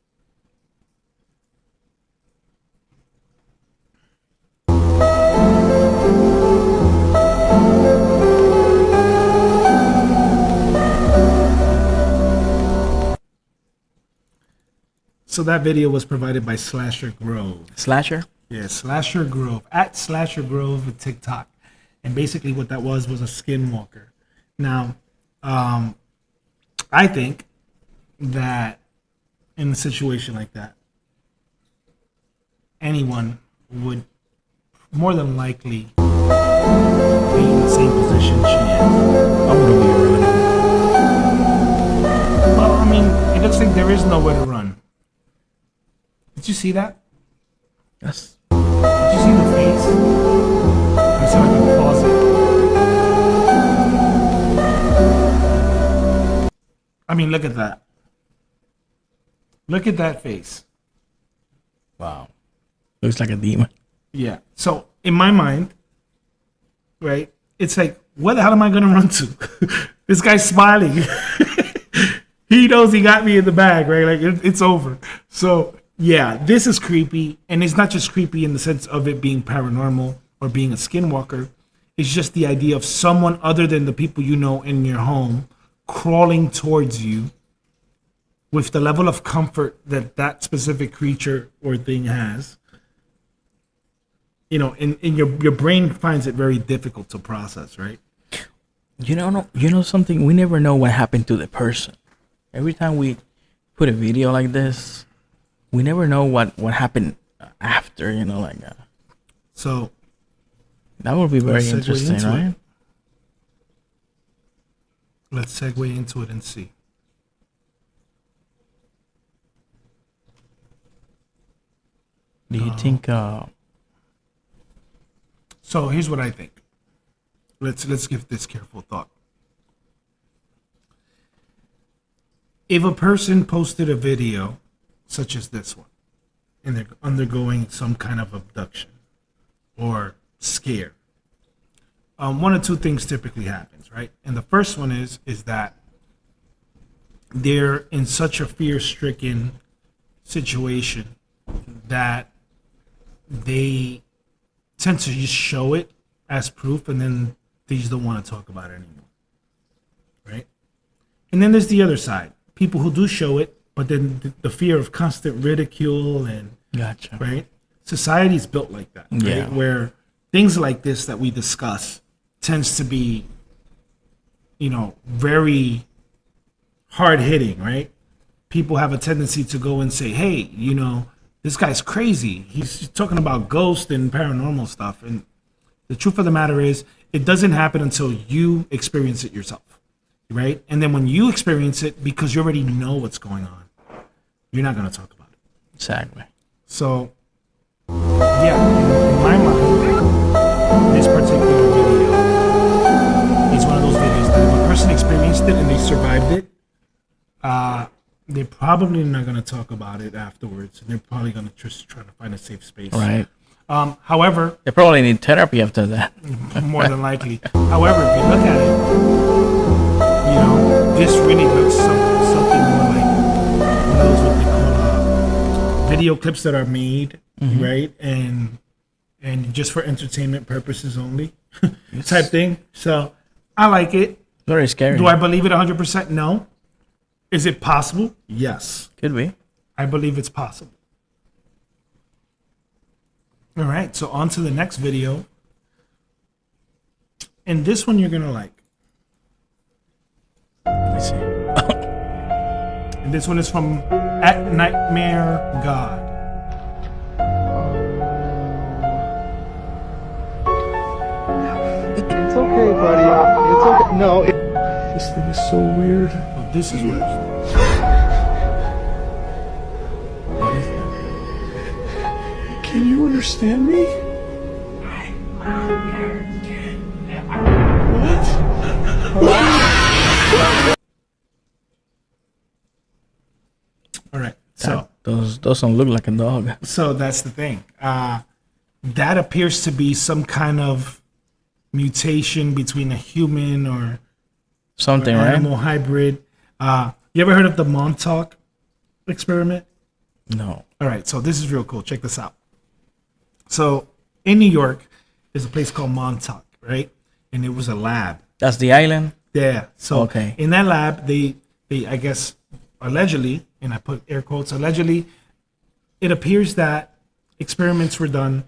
S1: So that video was provided by Slasher Grove.
S2: Slasher?
S1: Yeah, Slasher Grove. At Slasher Grove with TikTok. And basically what that was a skinwalker. Now, I think that in a situation like that, anyone would more than likely be in the same position she is.
S2: I wouldn't be running.
S1: Well, I mean, it looks like there is nowhere to run. Did you see that?
S2: That's
S1: Did you see the face? I saw I can pause it. I mean, look at that. Look at that face.
S2: wow. Looks like a demon.
S1: Yeah. So in my mind, right, it's like, where the hell am I gonna run to? This guy's smiling. He knows he got me in the bag, right? Like it's over. So yeah, this is creepy, and it's not just creepy in the sense of it being paranormal or being a skinwalker. It's just the idea of someone other than the people you know in your home crawling towards you with the level of comfort that that specific creature or thing has. and your brain finds it very difficult to process, right?
S2: You know something? We never know what happened to the person. Every time we put a video like this, we never know what happened after.
S1: So
S2: That would be very
S1: Let's segue
S2: interesting,
S1: into
S2: right?
S1: it. Let's segue into it and see.
S2: Do you think?
S1: So here's what I think. Let's give this careful thought. If a person posted a video such as this one, and they're undergoing some kind of abduction or scare, one or two things typically happens, right? And the first one is that they're in such a fear-stricken situation that they tend to just show it as proof, and then they just don't want to talk about it anymore, right? And then there's the other side, people who do show it, but then the fear of constant ridicule and
S2: Gotcha.
S1: right? Society's built like that, right?
S2: Yeah.
S1: Where things like this that we discuss tends to be, very hard hitting, right? People have a tendency to go and say, hey, this guy's crazy. He's talking about ghosts and paranormal stuff. And the truth of the matter is, it doesn't happen until you experience it yourself, right? And then when you experience it, because you already know what's going on, you're not going to talk about it.
S2: Exactly.
S1: So, yeah, in my mind, this particular video is one of those videos that if a person experienced it and they survived it, they're probably not going to talk about it afterwards. They're probably going to just try to find a safe space.
S2: Right.
S1: However,
S2: They probably need therapy after that.
S1: more than likely. However, if you look at it, this really looks something more like one of those what they call video clips that are made, right, and just for entertainment purposes only, type thing. So I like it.
S2: Very scary.
S1: Do I believe it 100%? No. Is it possible? Yes.
S2: Could be.
S1: I believe it's possible. All right, so on to the next video. And this one you're going to like.
S2: Let me see.
S1: And this one is from At Nightmare God.
S4: It's okay, buddy. It's okay. No. This thing is so weird.
S1: Oh, this is worse.
S4: Can you understand me?
S1: All right, so
S2: Those don't look like a dog.
S1: so that's the thing. That appears to be some kind of mutation between a human or
S2: Something, right?
S1: animal hybrid. You ever heard of the Montauk experiment?
S2: No.
S1: All right, so this is real cool. Check this out. So in New York, there's a place called Montauk, right? And it was a lab.
S2: That's the island?
S1: Yeah. So
S2: Okay.
S1: in that lab, they I guess allegedly, and I put air quotes allegedly, it appears that experiments were done,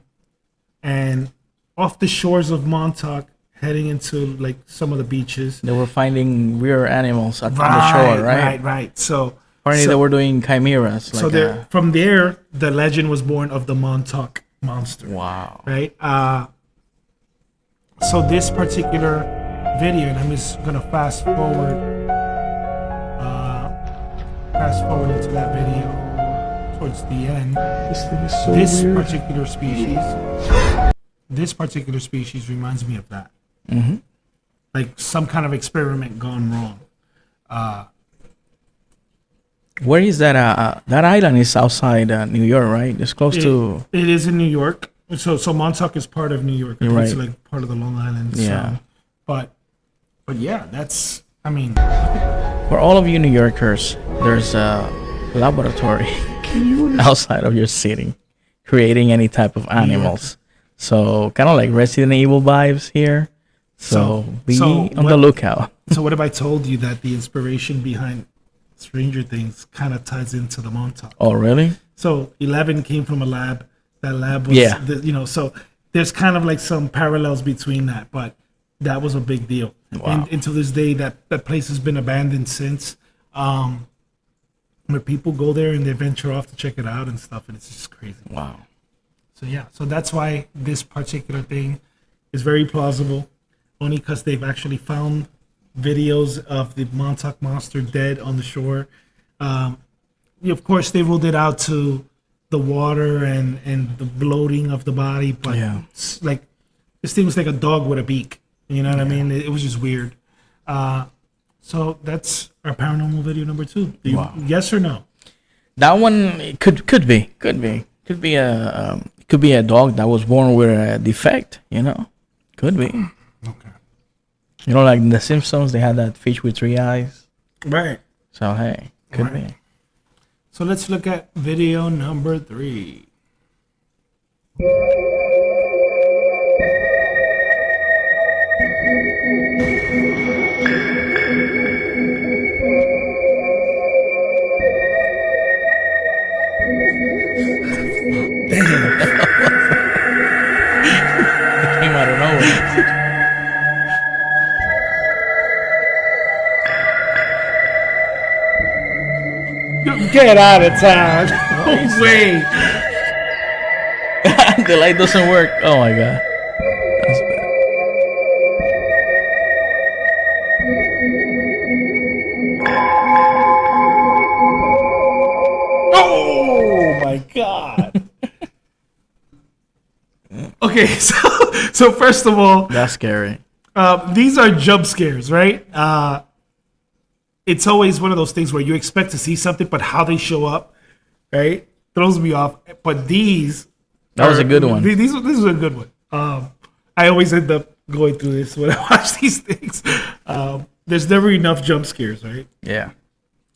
S1: and off the shores of Montauk, heading into like some of the beaches.
S2: They were finding weird animals on the shore, right?
S1: Right. So
S2: Apparently
S1: so,
S2: they were doing chimeras.
S1: so
S2: Like
S1: there, from there, the legend was born of the Montauk monster.
S2: wow.
S1: Right? So this particular video, and I'm just gonna fast forward into that video towards the end.
S4: This thing is so
S1: This
S4: weird.
S1: particular species reminds me of that.
S2: Mm-hmm.
S1: Like some kind of experiment gone wrong.
S2: Where is that? That island is outside New York, right? It's close to.
S1: It is in New York. So Montauk is part of New York. I
S2: You're
S1: think It's
S2: right.
S1: like part of the Long Island.
S2: Yeah.
S1: So, but yeah, that's. I mean,
S2: For all of you New Yorkers, there's a laboratory
S4: Can you understand?
S2: outside of your city creating any type of animals. So kind of like Resident Evil vibes here. So be
S1: so
S2: on the
S1: what-
S2: lookout.
S1: so what if I told you that the inspiration behind Stranger Things kind of ties into the Montauk?
S2: Oh, really?
S1: So 11 came from a lab. That lab was,
S2: Yeah.
S1: so there's kind of like some parallels between that, but that was a big deal.
S2: Wow.
S1: And to this day, that place has been abandoned since. Where people go there and they venture off to check it out and stuff, and it's just crazy.
S2: Wow.
S1: So yeah, so that's why this particular thing is very plausible, only because they've actually found videos of the Montauk Monster dead on the shore. Of course, they ruled it out to the water and the bloating of the body, but
S2: Yeah.
S1: it's like this thing was like a dog with a beak. You know what I mean? It was just weird. So that's our paranormal video number 2. Do you,
S2: Wow.
S1: yes or no?
S2: That one it could be a dog that was born with a defect. You know, could be.
S1: Okay.
S2: You know, like in The Simpsons, they had that fish with 3 eyes.
S1: Right.
S2: So hey, could
S1: Right.
S2: be.
S1: So let's look at video number 3.
S2: It came out of nowhere.
S1: Get out of town. No way.
S2: The light doesn't work. Oh my god. That's bad.
S1: Oh my god. Okay, so first of all,
S2: That's scary.
S1: these are jump scares, right? It's always one of those things where you expect to see something, but how they show up, right, throws me off. But these,
S2: That was a good one.
S1: This was a good one. I always end up going through this when I watch these things. There's never enough jump scares, right?
S2: Yeah.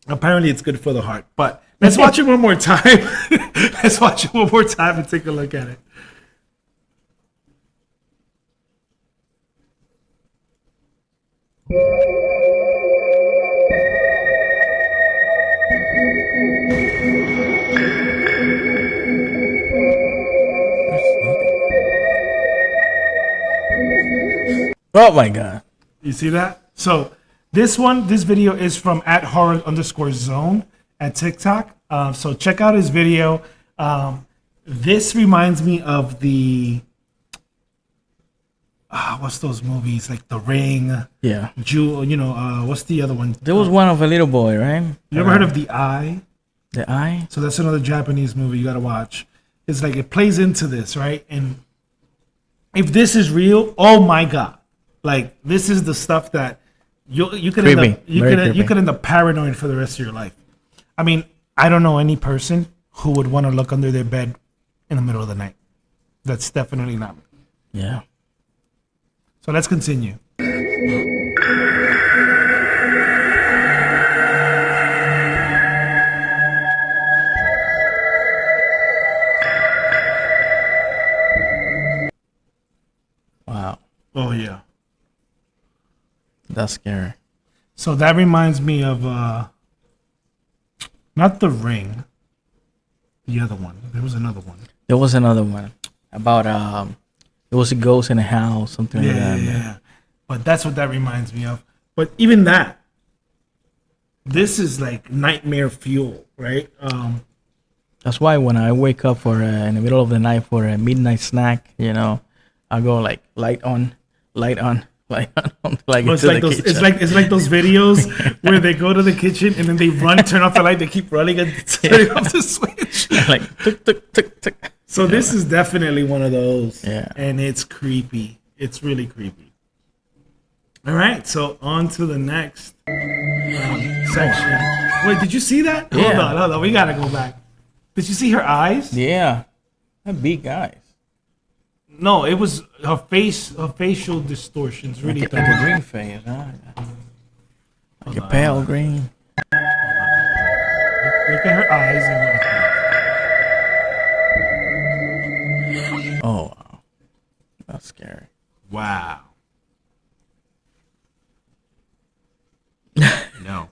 S1: Apparently, it's good for the heart. But let's watch it one more time. Let's watch it one more time and take a look at it.
S2: Oh my god.
S1: You see that? So this video is from @horror_zone at TikTok. So check out his video. This reminds me of the what's those movies like The Ring,
S2: Yeah.
S1: Jewel. What's the other one?
S2: There was one of a little boy, right?
S1: You ever heard of The Eye?
S2: The eye?
S1: So that's another Japanese movie you gotta watch. It's like it plays into this, right? And if this is real, oh my god! Like this is the stuff that you could end
S2: Creepy.
S1: up you
S2: Very
S1: could you
S2: creepy.
S1: could end up paranoid for the rest of your life. I mean, I don't know any person who would want to look under their bed in the middle of the night. That's definitely not me.
S2: Yeah.
S1: So let's continue.
S2: Wow.
S1: Oh yeah.
S2: That's scary.
S1: So that reminds me of not The Ring. The other one. There was another one.
S2: There was another one about it was a ghost in a house, something like that.
S1: Yeah. But that's what that reminds me of. But even that, this is like nightmare fuel, right?
S2: That's why when I wake up for in the middle of the night for a midnight snack, I go like light on, like
S1: It's
S2: into
S1: like
S2: the
S1: those.
S2: kitchen.
S1: It's like those videos where they go to the kitchen and then they run, turn off the light, they keep running and turning off the switch.
S2: like tuk tuk tuk tuk.
S1: So this is definitely one of those.
S2: Yeah.
S1: And it's creepy. It's really creepy. All right, so on to the next section. Wait, did you see that?
S2: Yeah.
S1: Hold on. We gotta go back. Did you see her eyes?
S2: Yeah, that big eyes.
S1: No, it was her face. Her facial distortions really.
S2: Like a green face, huh? Like a pale green.
S1: Look at her eyes and
S2: Oh wow, that's scary.
S1: wow. No.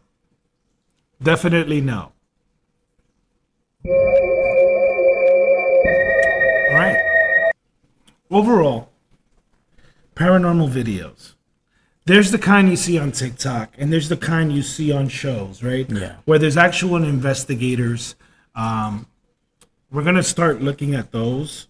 S1: Definitely no. All right. overall, paranormal videos. There's the kind you see on TikTok, and there's the kind you see on shows, right?
S2: Yeah.
S1: Where there's actual investigators. We're gonna start looking at those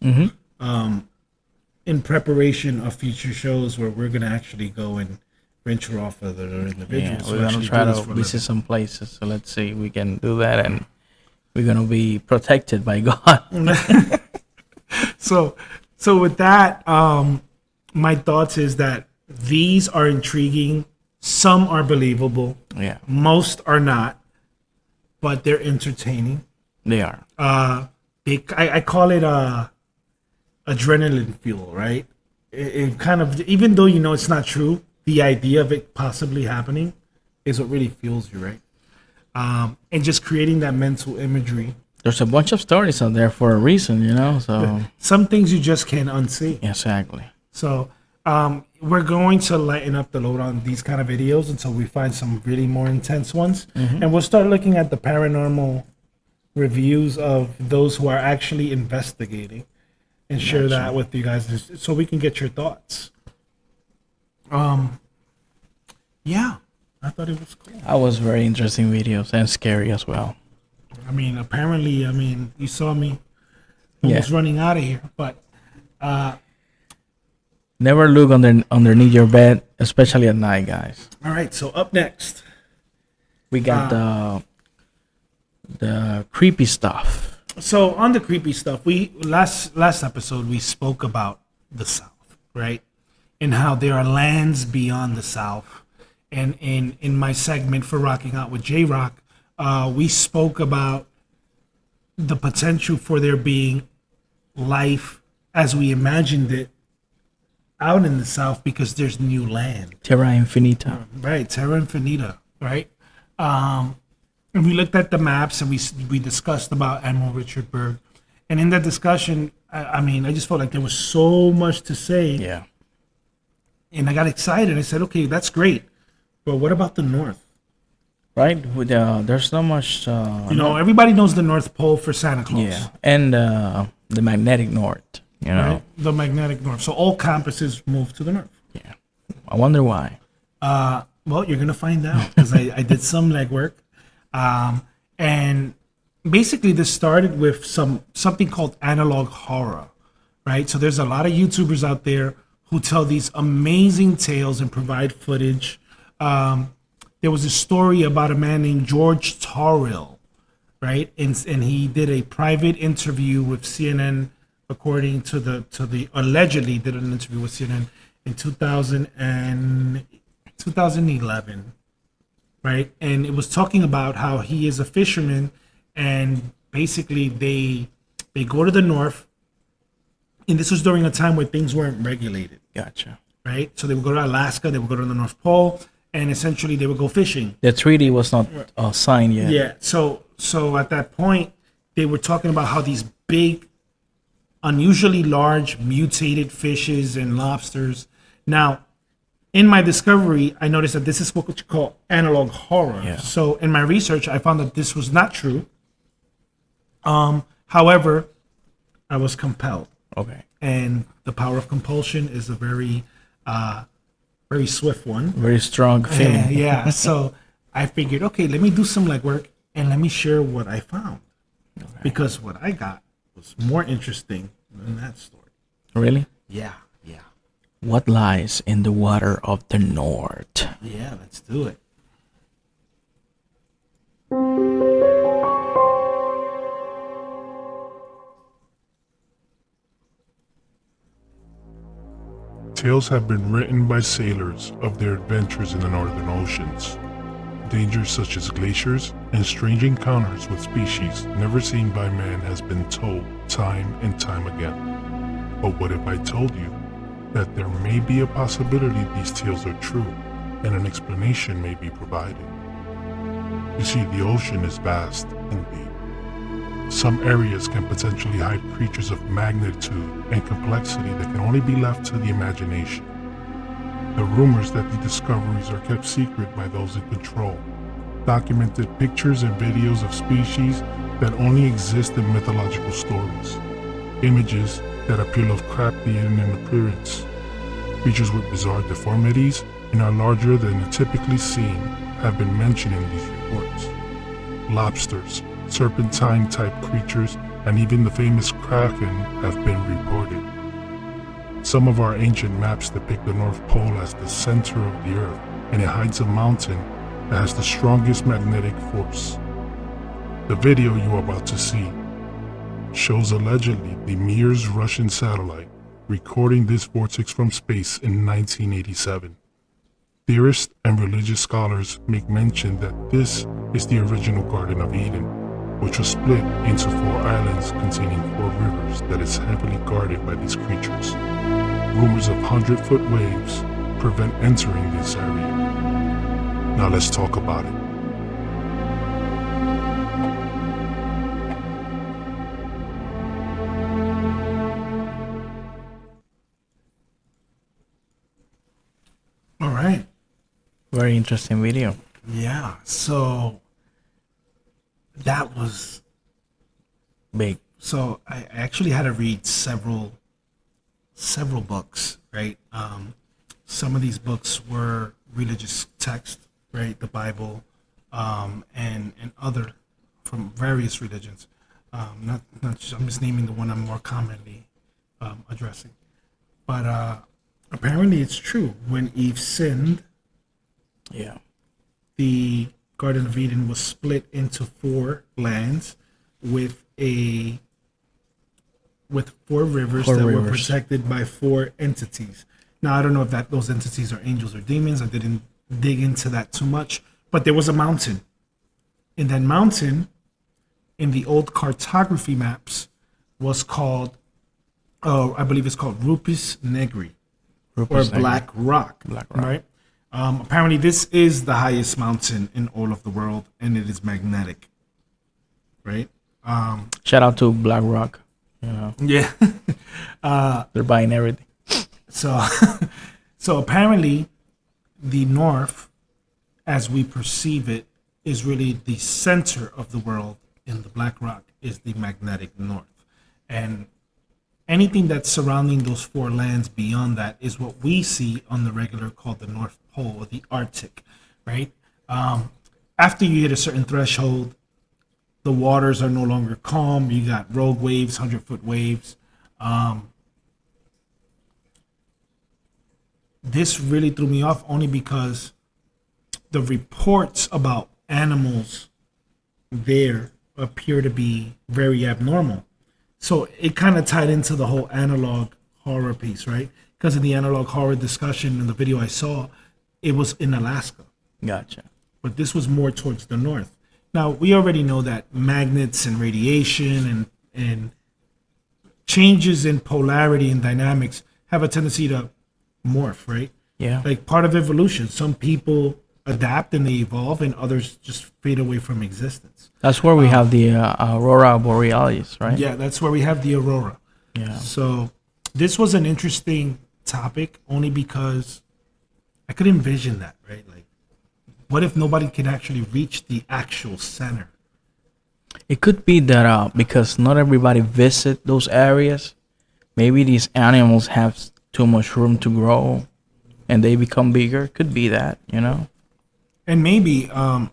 S1: in preparation of future shows where we're gonna actually go and venture off other
S2: Yeah,
S1: individuals. who
S2: we're gonna
S1: actually
S2: try
S1: do this
S2: to
S1: for a
S2: visit
S1: living.
S2: some places. So let's see if we can do that, and we're gonna be protected by God.
S1: So with that, my thoughts is that these are intriguing. Some are believable.
S2: Yeah,
S1: Most are not, but they're entertaining.
S2: they are.
S1: I call it adrenaline fuel, right? It kind of, even though you know it's not true, the idea of it possibly happening is what really fuels you, right? And just creating that mental imagery.
S2: There's a bunch of stories out there for a reason, you know. So
S1: Some things you just can't unsee.
S2: exactly.
S1: So we're going to lighten up the load on these kind of videos until we find some really more intense ones. And we'll start looking at the paranormal reviews of those who are actually investigating and share that with you guys so we can get your thoughts. Yeah, I thought it was cool.
S2: That was very interesting videos and scary as well.
S1: I mean, apparently, you saw me almost running out of here, but
S2: Never look underneath your bed, especially at night, guys.
S1: all right. So up next,
S2: We got the creepy stuff.
S1: so on the creepy stuff, we last episode we spoke about the South, right, and how there are lands beyond the South. And in my segment for Rocking Out with J Rock, we spoke about the potential for there being life as we imagined it out in the South because there's new land.
S2: Terra Infinita.
S1: Right, Terra Infinita, right? And we looked at the maps and we discussed about Admiral Richard Berg. And in that discussion, I just felt like there was so much to say.
S2: Yeah.
S1: And I got excited. I said, okay, that's great. But what about the North?
S2: Right? With, there's so much.
S1: You know, everybody knows the North Pole for Santa Claus.
S2: Yeah. And the magnetic north, you know.
S1: Right? The magnetic North. So all campuses move to the North.
S2: Yeah. I wonder why.
S1: Well, you're gonna find out because I did some legwork, and basically this started with something called analog horror, right? So there's a lot of YouTubers out there who tell these amazing tales and provide footage. There was a story about a man named George Torrill, right? And he did a private interview with CNN, according to the allegedly did an interview with CNN in 2011, right? And it was talking about how he is a fisherman, and basically they go to the north, and this was during a time where things weren't regulated,
S2: Gotcha.
S1: right? So they would go to Alaska, they would go to the North Pole, and essentially they would go fishing.
S2: The treaty was not signed yet.
S1: Yeah. So at that point, they were talking about how these big, unusually large, mutated fishes and lobsters. Now, in my discovery, I noticed that this is what you call analog horror.
S2: Yeah.
S1: So in my research, I found that this was not true. However, I was compelled,
S2: Okay.
S1: and the power of compulsion is a very swift one.
S2: Very strong feeling.
S1: Yeah. So I figured, okay, let me do some legwork and let me share what I found, because what I got was more interesting than that story.
S2: Really?
S1: Yeah.
S2: What lies in the water of the north?
S1: Yeah, let's do it.
S3: Tales have been written by sailors of their adventures in the northern oceans. Dangers such as glaciers and strange encounters with species never seen by man has been told time and time again. But what if I told you that there may be a possibility these tales are true and an explanation may be provided? You see, the ocean is vast and deep. Some areas can potentially hide creatures of magnitude and complexity that can only be left to the imagination. The rumors that the discoveries are kept secret by those in control. Documented pictures and videos of species that only exist in mythological stories. Images that appear Lovecraftian in appearance. Creatures with bizarre deformities and are larger than typically seen have been mentioned in these reports. Lobsters, serpentine-type creatures, and even the famous kraken have been reported. Some of our ancient maps depict the North Pole as the center of the Earth, and it hides a mountain that has the strongest magnetic force. The video you are about to see shows allegedly the Mir's Russian satellite recording this vortex from space in 1987. Theorists and religious scholars make mention that this is the original Garden of Eden, which was split into 4 islands containing 4 rivers that is heavily guarded by these creatures. Rumors of 100-foot waves prevent entering this area. Now let's talk about it.
S1: All right.
S2: Very interesting video.
S1: Yeah. So that was
S2: Big.
S1: so I actually had to read several books, right? Some of these books were religious texts, right? The Bible, and other from various religions. Not just, I'm just naming the one I'm more commonly addressing. But apparently it's true. When Eve sinned,
S2: Yeah.
S1: the Garden of Eden was split into 4 lands with 4 rivers
S2: 4
S1: that were
S2: rivers.
S1: protected by 4 entities. Now I don't know if those entities are angels or demons. I didn't dig into that too much, but there was a mountain, and that mountain in the old cartography maps was called, I believe it's called Rupes Negri, or
S2: Rupes Negri.
S1: Black Rock.
S2: Black Rock.
S1: Right? Apparently, this is the highest mountain in all of the world, and it is magnetic. Right?
S2: Shout out to Black Rock. You know,
S1: Yeah.
S2: they're buying everything.
S1: So, so apparently, the North, as we perceive it, is really the center of the world, and the Black Rock is the magnetic North. And anything that's surrounding those 4 lands beyond that is what we see on the regular called the North Pole, or the Arctic, right? After you hit a certain threshold, the waters are no longer calm. You got rogue waves, 100-foot waves. This really threw me off only because the reports about animals there appear to be very abnormal. So it kind of tied into the whole analog horror piece, right? Because in the analog horror discussion in the video I saw, it was in Alaska,
S2: Gotcha.
S1: but this was more towards the north. Now, we already know that magnets and radiation and changes in polarity and dynamics have a tendency to morph, right?
S2: Yeah.
S1: Like part of evolution. Some people adapt and they evolve, and others just fade away from existence.
S2: That's where we have the Aurora Borealis, right?
S1: Yeah, that's where we have the aurora.
S2: Yeah.
S1: So this was an interesting topic only because I could envision that, right? Like, what if nobody can actually reach the actual center?
S2: It could be that because not everybody visit those areas, maybe these animals have too much room to grow, and they become bigger. Could be that, you know.
S1: And maybe I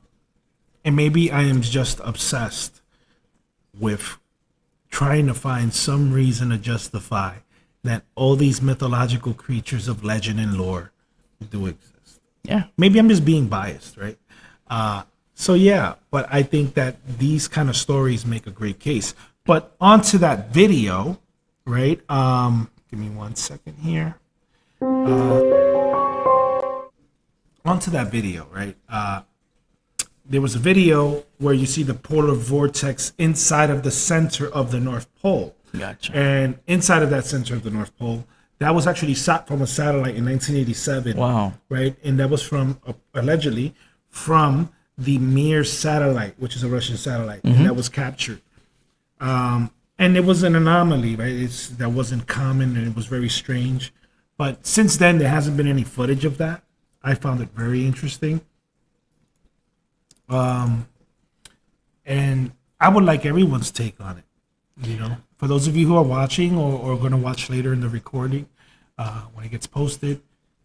S1: am just obsessed with trying to find some reason to justify that all these mythological creatures of legend and lore do exist.
S2: Yeah.
S1: Maybe I'm just being biased, right? So yeah, but I think that these kind of stories make a great case. But onto that video, right? Give me 1 second here. Onto that video, right? There was a video where you see the polar vortex inside of the center of the North Pole.
S2: Gotcha.
S1: And inside of that center of the North Pole, that was actually shot from a satellite in 1987.
S2: Wow.
S1: Right? And that was from, allegedly, from the Mir satellite, which is a Russian satellite, and that was captured. And it was an anomaly, right? That wasn't common, and it was very strange. But since then, there hasn't been any footage of that. I found it very interesting. And I would like everyone's take on it. You know, for those of you who are watching or going to watch later in the recording, when it gets posted,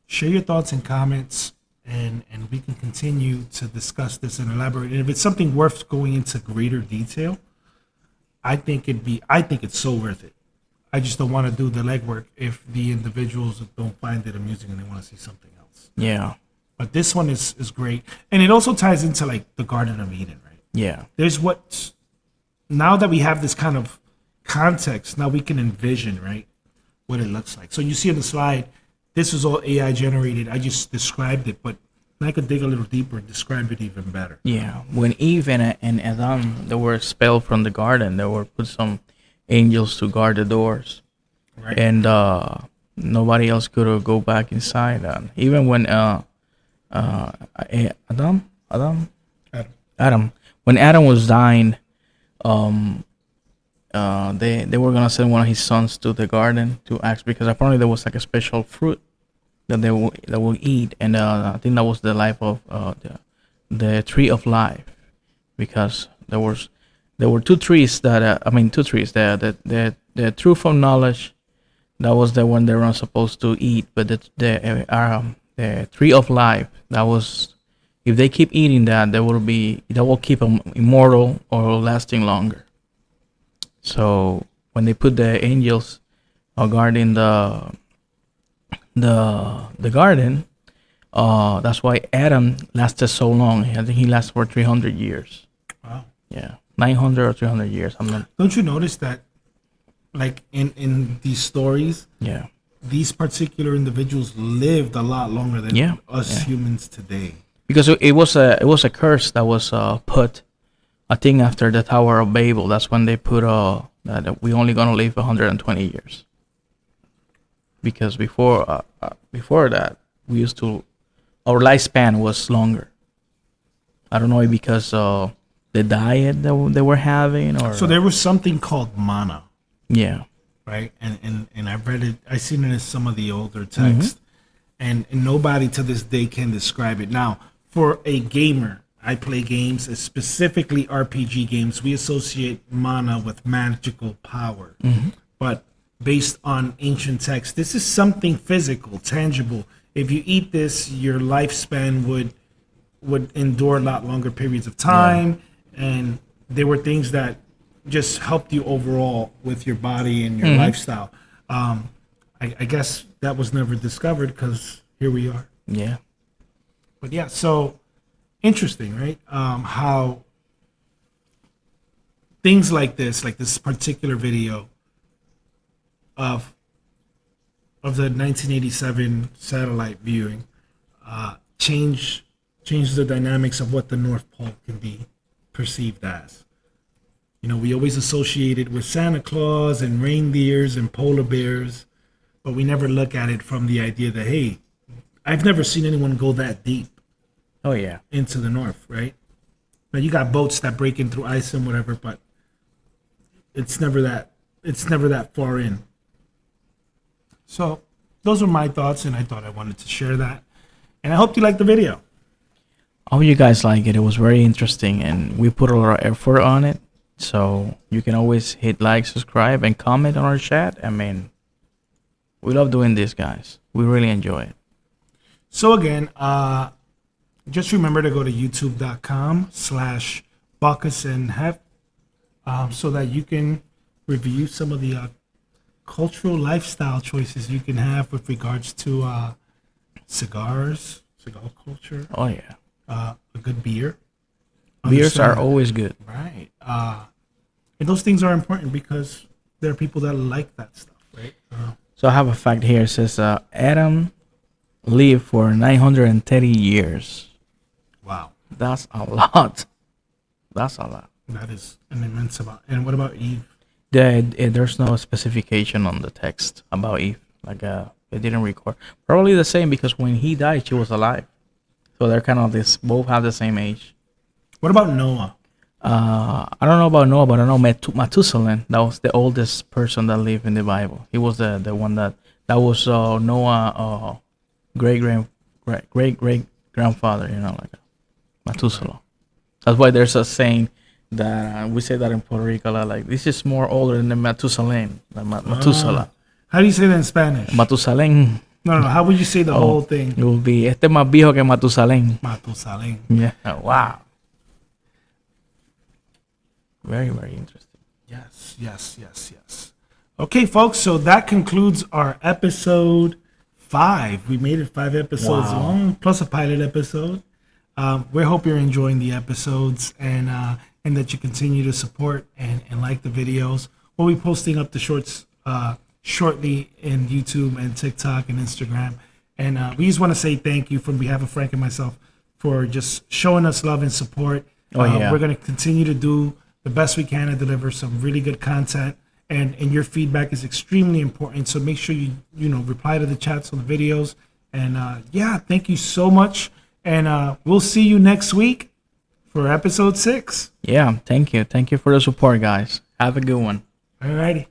S1: share your thoughts and comments, and we can continue to discuss this and elaborate. And if it's something worth going into greater detail, I think it's so worth it. I just don't want to do the legwork if the individuals don't find it amusing and they want to see something else.
S2: Yeah.
S1: But this one is great, and it also ties into like the Garden of Eden, right?
S2: Yeah.
S1: There's what, now that we have this kind of context, now we can envision, right, what it looks like. So you see on the slide, this was all AI generated. I just described it, but I could dig a little deeper and describe it even better.
S2: Yeah. When Eve and Adam, they were expelled from the garden, they were put some angels to guard the doors.
S1: Right.
S2: And nobody else could go back inside. And even when Adam, when Adam was dying, they were gonna send one of his sons to the garden to ask, because apparently there was like a special fruit that they will eat, and I think that was the life of the tree of life, because there were two trees that the tree of knowledge, that was the one they were not supposed to eat, but the tree of life, that was, if they keep eating that, that will keep them immortal or lasting longer. So when they put the angels guarding the garden, that's why Adam lasted so long. I think he lasted for 300 years.
S1: Wow.
S2: Yeah, 900 or 300 years.
S1: Don't you notice that, like in these stories,
S2: Yeah.
S1: these particular individuals lived a lot longer than us humans today.
S2: Because it was a curse that was put, I think, after the Tower of Babel. That's when they put that we only gonna live 120 years. Because before that, our lifespan was longer. I don't know if because the diet that they were having, or
S1: So there was something called manna,
S2: yeah,
S1: right? And I've read it. I've seen it in some of the older texts, and nobody to this day can describe it. Now, for a gamer, I play games, specifically RPG games. We associate mana with magical power, but based on ancient texts, this is something physical, tangible. If you eat this, your lifespan would endure a lot longer periods of time, and there were things that just helped you overall with your body and your lifestyle. I guess that was never discovered because here we are.
S2: yeah,
S1: But yeah, so interesting, right? How things like this particular video of the 1987 satellite viewing, change the dynamics of what the North Pole can be perceived as. You know, we always associate it with Santa Claus and reindeers and polar bears, but we never look at it from the idea that, hey, I've never seen anyone go that deep
S2: oh yeah,
S1: into the north, right? Now you got boats that break in through ice and whatever, but it's never that far in. So those were my thoughts, and I thought I wanted to share that. And I hope you liked the video.
S2: I hope you guys like it. It was very interesting, and we put a lot of effort on it. So you can always hit like, subscribe, and comment on our chat. I mean, we love doing this, guys. We really enjoy it.
S1: So again, just remember to go to youtube.com/BaucusandHef so that you can review some of the cultural lifestyle choices you can have with regards to cigar culture,
S2: Oh yeah,
S1: a good beer.
S2: beers are
S1: Understand-
S2: always good.
S1: right. And those things are important because there are people that like that stuff, right?
S2: So I have a fact here. It says Adam lived for 930 years.
S1: Wow,
S2: That's a lot. That's a lot.
S1: that is an immense amount. And what about Eve?
S2: There's no specification on the text about Eve. Like they didn't record. Probably the same, because when he died, she was alive. So they're kind of both have the same age.
S1: What about Noah?
S2: I don't know about Noah, but I know Methuselah. That was the oldest person that lived in the Bible. He was the one that was Noah great grandfather. You know, like Methuselah. That's why there's a saying, that we say that in Puerto Rico, like this is more older than Matusalem, like Matusala.
S1: How do you say that in Spanish?
S2: Matusalem.
S1: No, how would you say the whole thing?
S2: It will be este más viejo que Matusalem.
S1: Matusalén.
S2: Yeah. Wow. Very, very interesting.
S1: Yes. Okay, folks, so that concludes our episode 5. We made it 5 episodes long, plus a pilot episode. We hope you're enjoying the episodes and that you continue to support and like the videos. We'll be posting up the shorts shortly in YouTube and TikTok and Instagram. And we just want to say thank you from behalf of Frank and myself for just showing us love and support. We're going to continue to do the best we can to deliver some really good content. And your feedback is extremely important. So make sure you reply to the chats on the videos. And thank you so much. And we'll see you next week for episode 6.
S2: Yeah, thank you. Thank you for the support, guys. Have a good one.
S1: All righty.